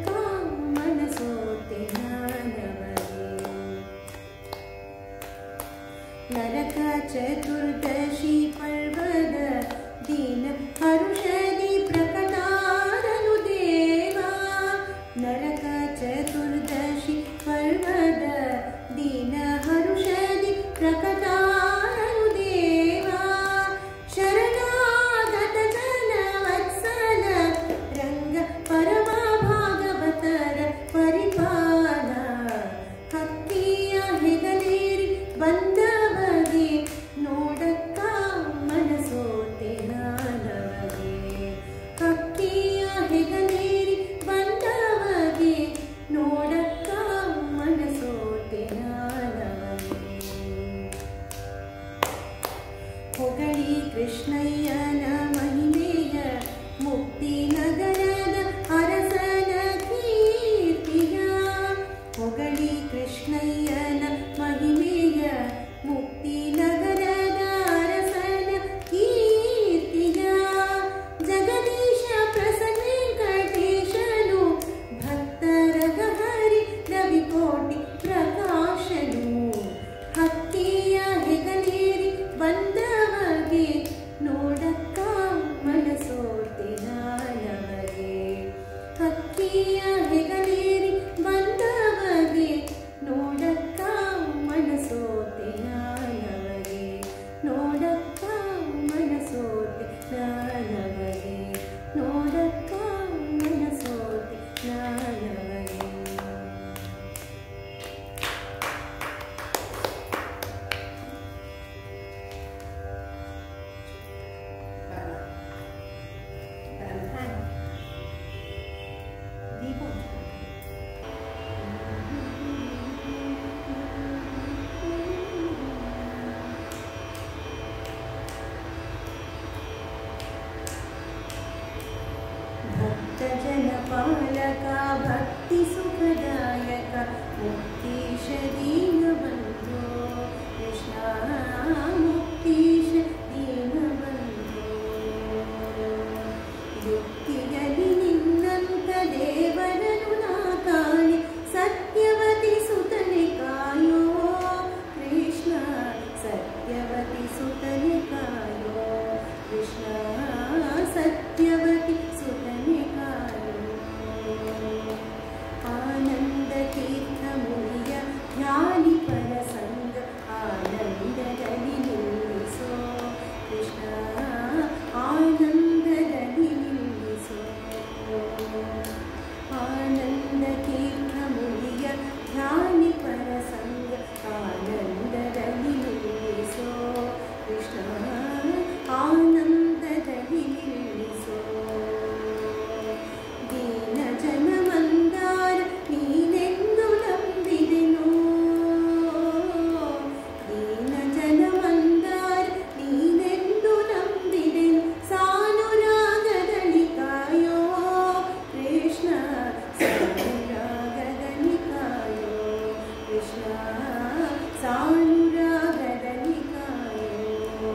ಭಕ್ತಿ ಸುಖದಾಯಕ ಮುಕ್ತೀಶ ದೀನಬಂಧೋ ಕೃಷ್ಣ ಮುಕ್ತೀಶ ದೀನಬಂಧೋ ಯುಕ್ತಿಯಲ್ಲಿ ನಿನ್ನಂತ ದೇವರನು ನಾ ಕಾಣೆ ಸತ್ಯವತಿ ಸುತನೆ ಕಾಯೋ ಕೃಷ್ಣ ಸತ್ಯವತಿ ಸುತನೆ ಕಾಯೋ ಕೃಷ್ಣ ಸತ್ಯವತಿ ಸುತನೆ ಕಾಯೋ ಆನಂದ ತೀರ್ಥ ಮುನಿಯ ಧ್ಯಾನಿ ಪರ ಸಂಗ ಆನಂದದಲ್ಲಿ ನಿಲ್ಲಿಸೋ ಕೃಷ್ಣ ಆನಂದದಲ್ಲಿ ನಿಲ್ಲಿಸೋ ಆನಂದ ತೀರ್ಥ ಮುನಿಯ ಧ್ಯಾನಿ ಪರ ಸಂಗ ಆನಂದದಲ್ಲಿ ನಿಲ್ಲಿಸೋ ಕೃಷ್ಣ ಆನಂದದಲ್ಲಿ ನಿಲ್ಲಿಸೋ ದೀನ ಜನ ಮಂದಾರ ನೀನೆಂದು ನಂಬಿದೆನೋ ದೀನ ಜನ ಮಂದಾರ ನೀನೆಂದು ನಂಬಿದೆನು ಸಾನುರಾಗದಲ್ಲಿ ಕಾಯೋ ಕೃಷ್ಣ ಸಾನುರಾಗದಲ್ಲಿ ಕಾಯೋ ಕೃಷ್ಣ ಸಾನುರಾಗದಲ್ಲಿ ಕಾಯೋ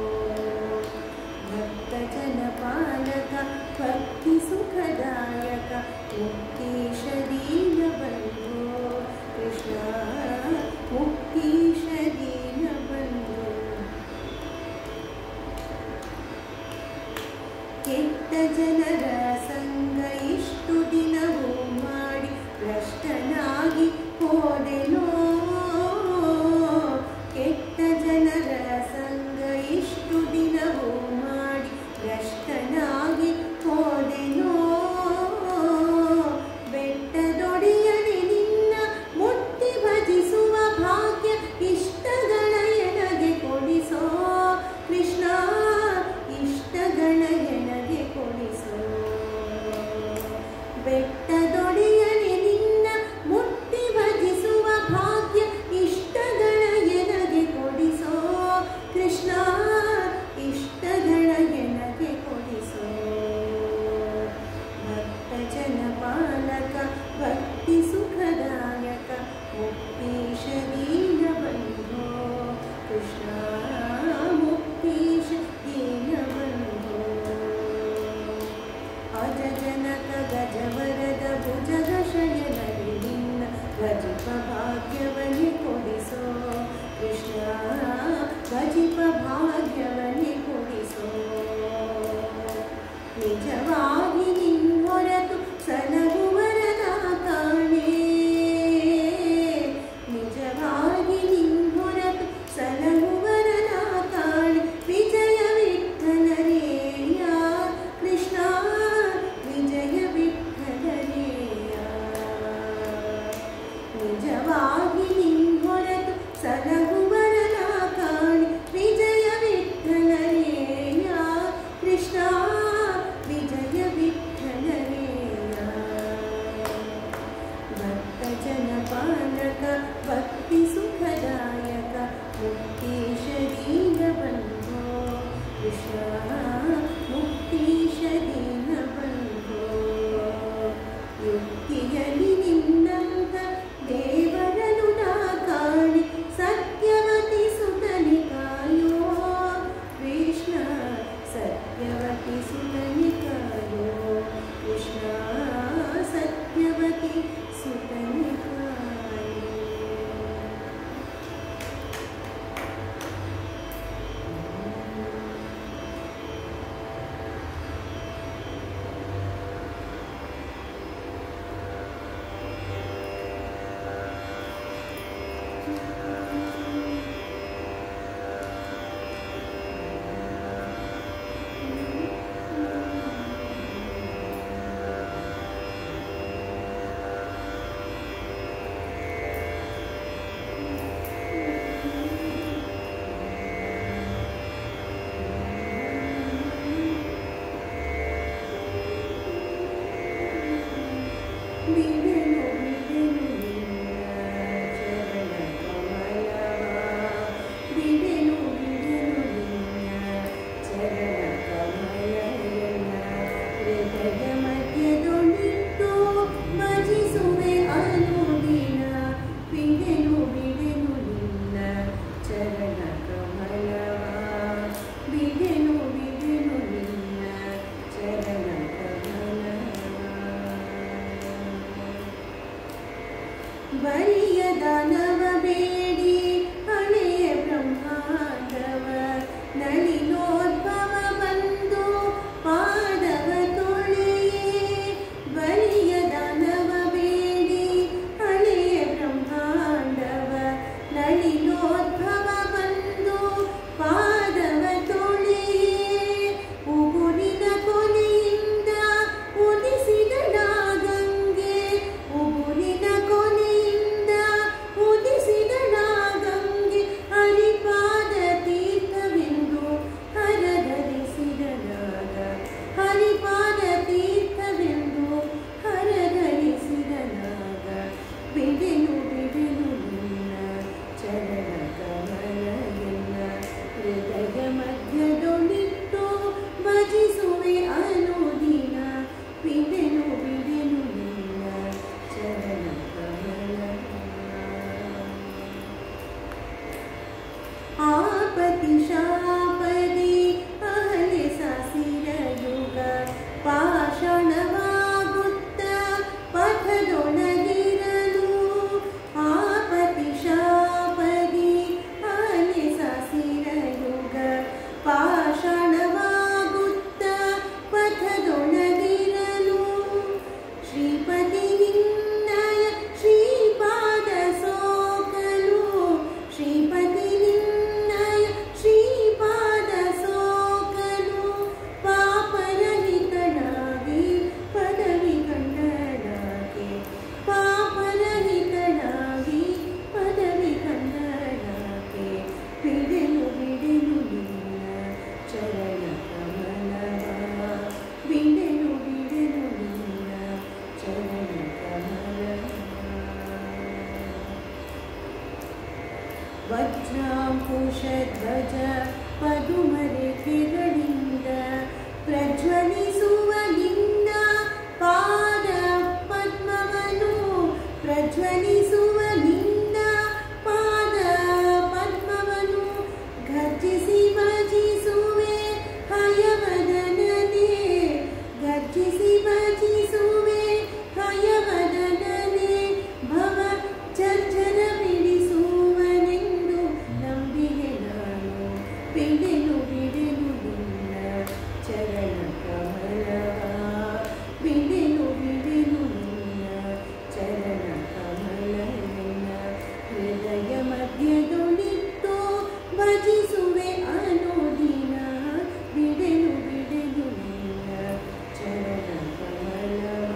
ಭಕ್ತ ಜನ ಪಾಲಕ ಭಕ್ತಿ ಸುಖದಾಯಕ ಮುಕ್ತೀಶ ದೀನಬಂಧೋ ಕೃಷ್ಣ ಮುಕ್ತೀಶ ದೀನಬಂಧೋ ಕೆಟ್ಟ ಜನರ ಸಂಗ ಇಷ್ಟು ದಿನವೂ ಮಾಡಿ ಭ್ರಷ್ಟನಾಗಿ ಹೋದೆನೋ ಕೆಟ್ಟ ಜನರ ಸಂಗ ಇಷ್ಟು ದಿನವೂ ಮಾಡಿ ಭ್ರಷ್ಟನಾಗಿ ಹೋದೆನೋ ಬೆಟ್ಟದೊಡೆಯನೆ ನಿನ್ನ ಮುಟ್ಟಿ ಭಜಿಸುವ ಭಾಗ್ಯ ಇಷ್ಟಗಳ ಎನಗೆ ಕೊಡಿಸೋ ಕೃಷ್ಣ ಇಷ್ಟಗಳ ಎನಗೆ ಕೊಡಿಸೋ ಬೆಟ್ಟದೊಡೆಯನೆ ನಿನ್ನ ಮುಟ್ಟಿ ಭಜಿಸುವ ಭಾಗ್ಯ ಇಷ್ಟಗಳ ಎನಗೆ ಕೊಡಿಸೋ ಕೃಷ್ಣ ಇಷ್ಟಗಳ ಎನಗೆ ಕೊಡಿಸೋ ಭಕ್ತ ಜನ ಪಾಲಕ ಭಕ್ತಿ ಸುಖದಾಯಕ ಮುಕ್ತೀಶ ದೀನಬಂಧೋ ಕೃಷ್ಣ ಮುಕ್ತೀಶ ದೀನಬಂಧೋ ಅಜಜನಕ ಗಜವರದ ಭುಜಗ ಶಯನರಿ ನಿನ್ನ ಭಜಿಪ ಭಾಗ್ಯವನ್ನೇ ಕೊಡಿಸೋ ಕೃಷ್ಣ ಭಜಿಪ ಭಾಗ್ಯವನ್ನೇ ಕೊಡಿಸೋ ನಿಜವಾಗಿ ನಿನ್ನೊರತು ಸಲಹುವರನ ಕಾಣೆ ನಿಜವಾಗಿ ನಿನ್ನೊರತು ಸಲಹುವರನ ಕಾಣೆ ವಿಜಯ ವಿಠಲರೇಯ ಕೃಷ್ಣ ವಿಜಯ ವಿಠಲರೇಯ ನಿಜವಾಗಿ ನಿನ್ನೊರತು ಸಲಹುವರನ ಕಾಣೆ ವಿಜಯ ವಿಠಲರೇಯ ಕೃಷ್ಣ ವಿಜಯ ವಿಠಲರೇಯ ಭಕ್ತ ಜನ ಪಾಲಕ ಭಕ್ತಿ ಸುಖದಾಯಕ ಮುಕ್ತೀಶ ದೀನಬಂಧೋ ಕೃಷ್ಣ ಮುಕ್ತೀಶ ದೀನಬಂಧೋ ಯುಕ್ತಿಯಲ್ಲಿ ನಿನ್ನಂತ ದೇವರನು ನಾ ಕಾಣೆ ಸತ್ಯವತಿ ಸುತನೆ ಕಾಯೋ ಕೃಷ್ಣ ಸತ್ಯವತಿ ಸುತನೆ ಕಾಯೋ ಕೃಷ್ಣ ಸತ್ಯವತಿ ಸುತನೆ ಕಾಯೋ ಮಧ್ಯದೊಳಿತ್ತು ಬರಿಯ ದಾನವ ಬೇಡಿ ಹಳೆಯ ಬ್ರಹ್ಮಾಂಡವ ನಳಿನೋದ್ಭವ ಬಂದು ಪಾದವ ತೊಳೆಯೇ ಬರಿಯ ದಾನವ ಬೇಡಿ ಹಳೆಯ ಬ್ರಹ್ಮಾಂಡವ ನಳಿನೋದ್ಭವ ಬಂದು ಪಾದವ ತೊಳೆಯೇ ಉಗುರಿನ ಕೊನೆಯಿಂದ ಉದಿಸಿದಳ ಗಂಗೆ ಉಗುರಿನ ಕೊನೆಯಿಂದ ಉದಿಸಿದಳ ಗಂಗೆ ಹರಿಪಾದ ತೀರ್ಥವೆಂದು ಹರಧರಿಸಿದಳಾಗ ಹರಿಪಾದ ತೀರ್ಥವೆಂದು ಹರಧರಿಸಿದಳಾಗ ಬಿಡೆನು ಬಿಡೆನು ನಿನ್ನ ಚರಣ ಕಮಲ ಎನ್ನ ಹೃದಯ ಮಧ್ಯದೊಳಿಟ್ಟು ಭಜಿಸುವೆ ಅನುದಿನ ಬಿಡೆನು ಬಿಡೆನು ನಿನ್ನ ಚರಣ ಕಮಲ ಆಪತಿ ಶಾಪದಿ ಅಹಲೆ ಸಾಸಿರ ಯುಗ ಪಾಷಾಣವಾಗುತ್ತ ಪಥದೊಳಗಿರಲು ಆಪತಿ ಶಾಪದಿ ಅಹಲೆ ಸಾಸಿರ ಯುಗ ಪಾಷಾಣವಾಗುತ್ತ ಪಥದೊಳಗಿರಲು ಶ್ರೀಪತಿ ನಿನ್ನಯ ಶ್ರೀಪಾದ ಸೋಕಲು ಶ್ರೀಪತಿ ನಿನ್ನಯ ಶ್ರೀಪಾದ ಸೋಕಲು ಪಾಪರಹಿತನಾಗಿ ಪದವಿ ಕಂಡಳಾಗೆ ಪಾಪರಹಿತನಾಗಿ ಪದವಿ ಕಂಡಳಾಗೆ ಬಿಡೆನು ಬಿಡೆನು ನಿನ್ನ ಚರಣ ಕಮಲವ ಬಿಡೆನು ಬಿಡೆನು ನಿನ್ನ ಚರಣ ಕಮಲವ ವಜ್ರಾಂಕುಶಧ್ವಜ ಪದುಮರೇಖೆಗಳಿಂದ ಪ್ರಜ್ವಲಿಸುವ ನಿನ್ನ ಪಾದ ಪದ್ಮವನು ಪ್ರಜ್ವಲಿಸುವ ನಿನ್ನ ಪಾದ ಪದ್ಮವನು ಗರ್ಜಿಸಿ ಭಜಿಸುವೆ ಹಯವದನನೇ ಗರ್ಜಿಸಿ ಭಜಿಸುವೆ ಹಯವದನನೇ ಭವ ಚರ್ಚರ ಬಿಡಿಸುವನೆಂದು ನಂಬಿದೆ ನಾನು ಬಿಡೆನು ಬಿಡೆನು ನಿನ್ನ ಚರಣ ಕಮಲವ ಬಿಡೆನು ಬಿಡೆನು ನಿನ್ನ ಚರಣ ಕಮಲ ನಿನ್ನ ಹೃದಯ ಮಧ್ಯದೊಳಿಟ್ಟು ಭಜಿಸುವೆ ಅನುದಿನ ಬಿಡೆನು ಬಿಡೆನು ನಿನ್ನ ಚರಣ ಕಮಲವ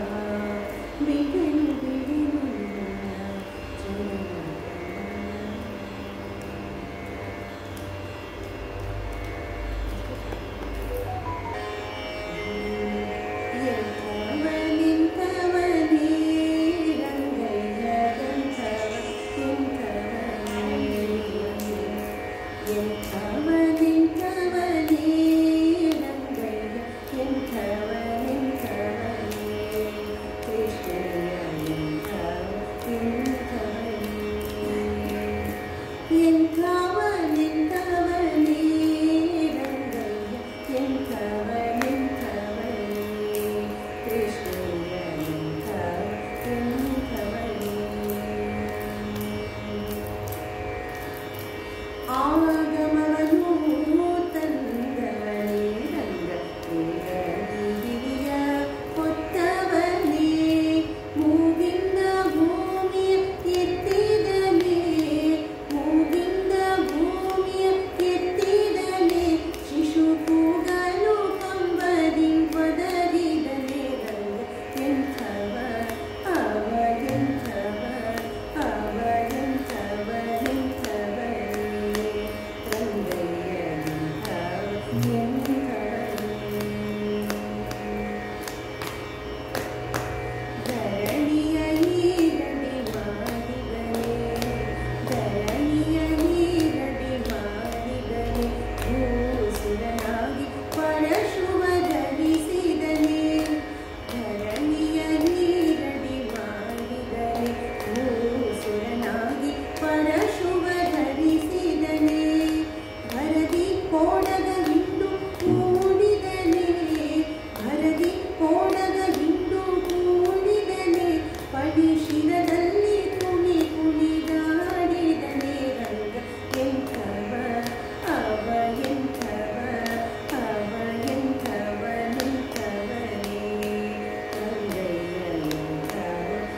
ಬಿಡೆನು ಬಿಡೆನು ನಿನ್ನ ಚರಣ ಎಂಥವನೆಂಥವನೇ ರಂಗಯ್ಯ ಎಂಥವನೆಂಥವನೇ ರಂಗಯ್ಯ ಎಂಥವನೆಂಥವನೇ ಕೃಷ್ಣಯ್ಯ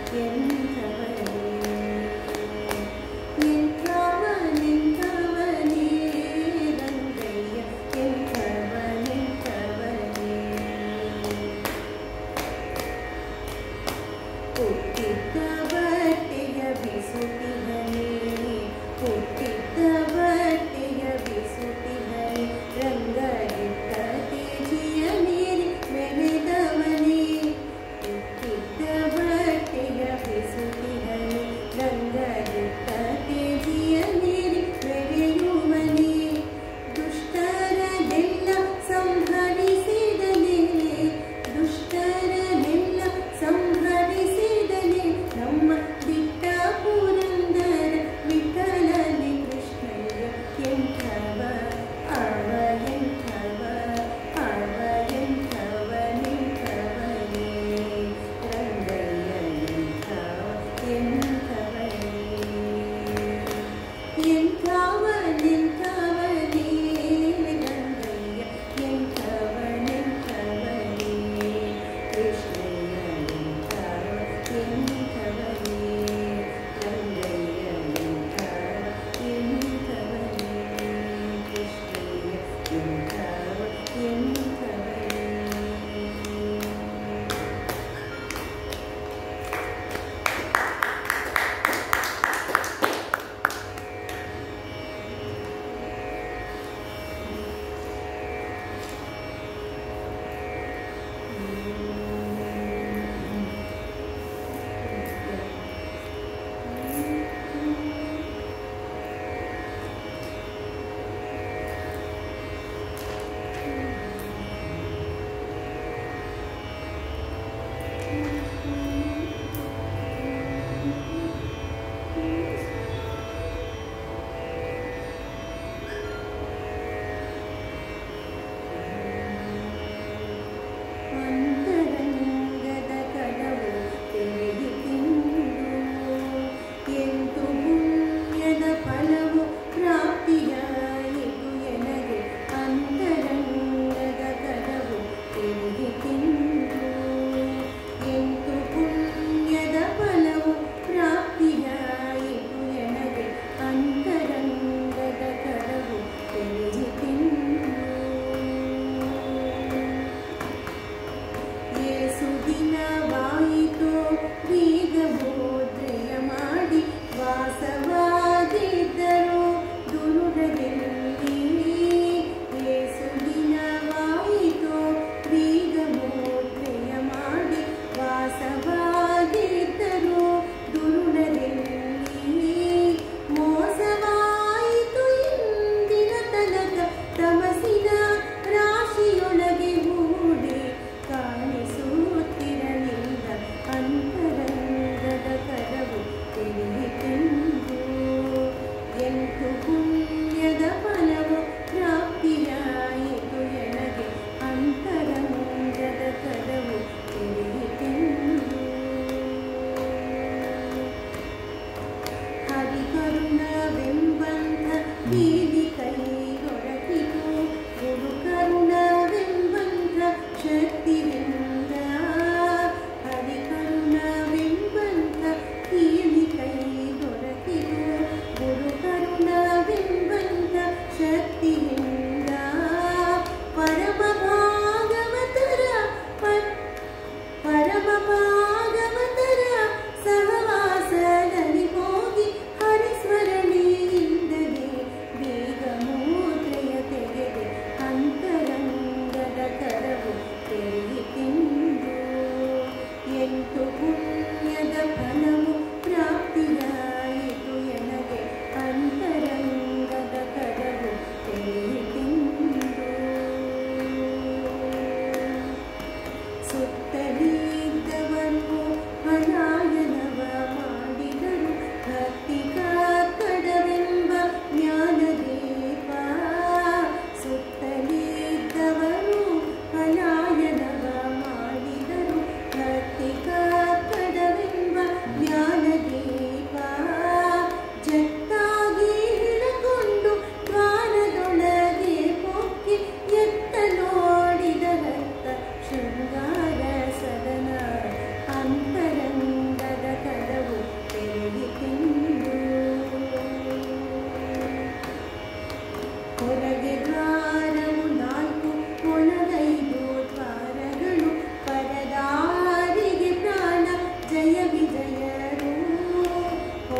Please.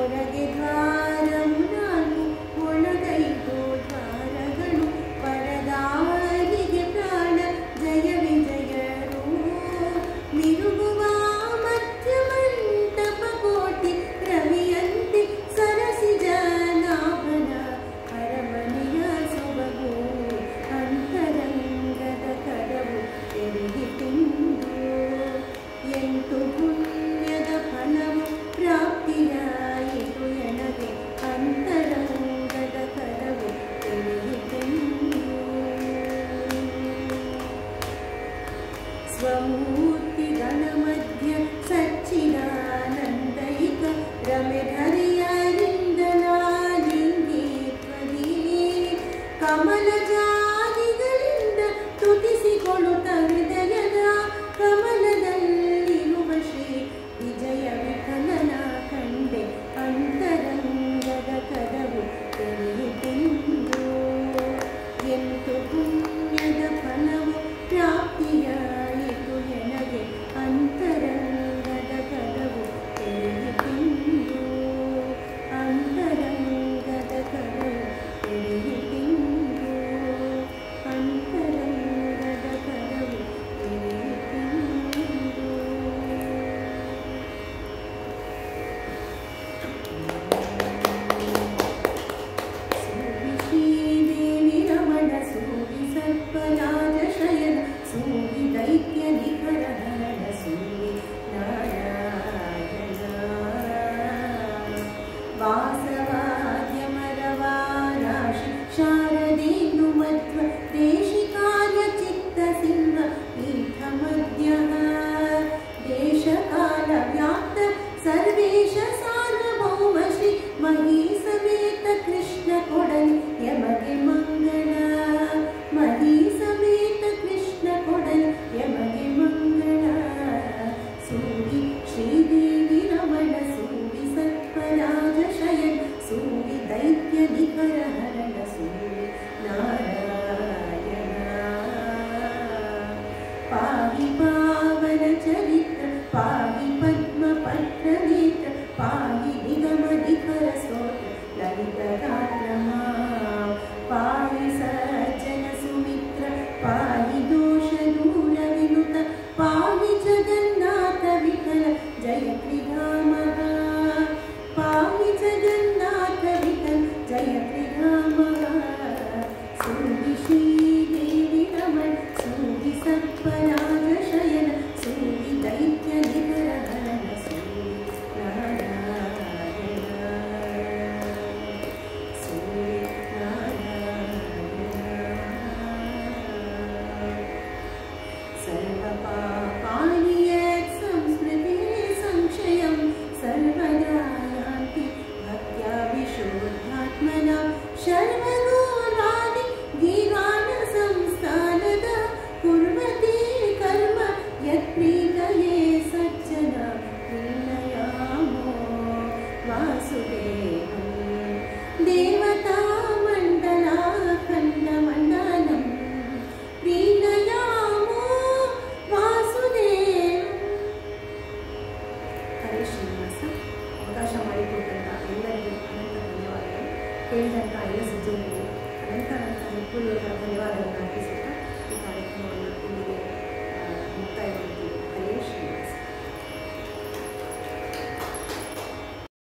ಹೊರಗೆ ದ್ವಾರವು ನಾಲ್ಕು ಒಳಗೈದು ದ್ವಾರಗಳು ಪರದಾರಿಗೆ ಪ್ರಾಣ ಜಯ ವಿಜಯರು ಮಿರುಗುವ ಮಧ್ಯ ಮಂಟಪ ಕೋಟಿ ರವಿಯಂತೆ ಸರಸಿ ಜನಾಭನ ಅರಮನೆಯ ಸೊಬಗು ಅಂತರಂಗದ ಕರವು ತೆರೆಯಿತೆಂದು ಎಂಟು ಪುಣ್ಯದ ಫಲವು ಪ್ರಾಪ್ತಿಯಾಯಿತು ಎನಗೆ ಅಂತರಂಗದ ಕರವು ತೆರೆಯಿತೆಂದು ಸ್ವಮೂರ್ತಿಗಳ ಮಧ್ಯ ಸಚ್ಚಿದಾನಂದೈಕ ರಮೆಧರಿಯರಿಂದಲಾಲಿಂಗೀತ್ವದಿ ಕಮಲ ಜಾತಿಗಳಿಂದ ತುತಿಸಿಕೊಳ್ಳುತ್ತ ಹೃದಯದ ಕಮಲದಲ್ಲಿರುವ ಶ್ರೀ ವಿಜಯ ವಿಠಲನ ಕಂಡೆ ಅಂತರಂಗದ ಕರವು ತೆರೆಯಿತೆಂದು ಎಂಟು ಪುಣ್ಯದ ಫಲವು ಪ್ರಾಪ್ತಿಯಾಯಿತು ಎನಗೆ ಅಂತರಂಗದ ಕರವು ತೆರೆಯಿತೆಂದು ಅಂತರಂಗದ ಕರವು ತೆರೆಯಿತೆಂದು ಅಂತರಂಗದ ಕರವು ತೆರೆಯಿತೆಂದು ಸೂರಿ ಶ್ರೀದೇವಿ ರಮಣ ಸೂರಿ ಸರ್ಪರಾಜ ಶಯನ ಸೂರಿ ದೈತ್ಯ ನಿಖರ ಹರಣ ಸೂರಿ ನಾರಾಯಣ ವಾಸವಾದ್ಯ ಮರವಾರಾಶಿ ಶಾರದೇಂದು ಮಧ್ವ ದೇಶಿಕಾರ್ಯ ಚಿತ್ತ ಸಿಂಹ ಪೀಠ ಮಧ್ಯ ದೇಶ ಕಾಲ ವ್ಯಾಪ್ತ ಸರ್ವೇಶ ಸಾರ್ವಭೌಮ ಶ್ರೀ ಮಹಿ ಸಮೇತ ಕೃಷ್ಣ ಕೊಡಲಿ ಯಮಗೆ ಮಂಗಳ ಮಹಿ ಸಮೇತ ಕೃಷ್ಣ ಕೊಡಲಿ ಯಮಗೆ ಮಂಗಳ ಸೂರಿ ಶ್ರೀದೇವಿ ರಮಣ ಸೂರಿ ಸರ್ಪರಾಜ ಶಯನ ಸೂರಿ ದೈತ್ಯ ನಿಖರ ಹರಣ ಸೂರಿ ನಾರಾಯಣ ಪಾಹಿ ಪಾವನ ಚರಿತ್ರ ಪಾಹಿ ಪದ್ಮ ಪತ್ರ ನೇತ್ರ ಪಾಹಿ ನಿಗಮ ನಿಖರ ಸ್ತೋತ್ರ ಲಲಿತ ಗಾತ್ರಮ ಪಾಹಿ ಸಜ್ಜನ ಸುಮಿತ್ರ ಪಾಹಿ ದೋಷ ದೂರ ವಿನುತ ಪಾಹಿ ಜಗನ್ನಾಥ ವಿಠಲ ಜಯ ತ್ರಿಧಾಮಃ ಪಾಹಿ ಜಗನ್ನಾಥ ವಿಠಲ ಜಯ ತ್ರಿಧಾಮಃ ಸೂರಿ ಶ್ರೀದೇವಿ ರಮಣ ಸೂರಿ ಸರ್ಪರಾಜ ಶಯನ ಸೂರಿ ದೈತ್ಯ ನಿಖರ ಹರಣ ಸೂರಿ ನಾರಾಯಣ ಸೂರಿ ನಾರಾಯಣ ಸರ್ವಪಾಪಾನಿ ಯತ್ ಸಂಸ್ಮೃತೆ ಸಂಕ್ಷಯಂ ಸರ್ವದಾ ಯಾಂತಿ ಭಕ್ತ್ಯಾ ವಿಶುದ್ಧಾತ್ಮನ ಶರ್ವಗೋರಾದಿ ಗೀಗಾನ ಸಂಸ್ಥಾನದ ಕುರ್ವತಿ ಕರ್ಮ ಯತ್ ಪ್ರೀತಯೇ ಸಜ್ಜನ ಪ್ರೀಣಯಾಮೋ ವಾಸುದೇವಂ ದೇವತಾ ಮಂಡಲ ಖಂಡ ಮಂಡಲಂ ಪ್ರೀಣಯಾಮೋ ವಾಸುದೇವಂ. ಹರೇ ಶ್ರೀನಿವಾಸ. ಅವಕಾಶ ಮಾಡಿಕೊಟ್ಟಂತ ಎಲ್ಲರಿಗೂ ಅನಂತ ಧನ್ಯವಾದಗಳು. ಕೇಳಿದಂಥ ಎಲ್ಲ ಸಜ್ಜನಿಗೂ ಅನಂತ ಅನಂತ ನಿಪುಣರ ಧನ್ಯವಾದಗಳನ್ನು ಅರ್ಪಿಸುತ್ತಾ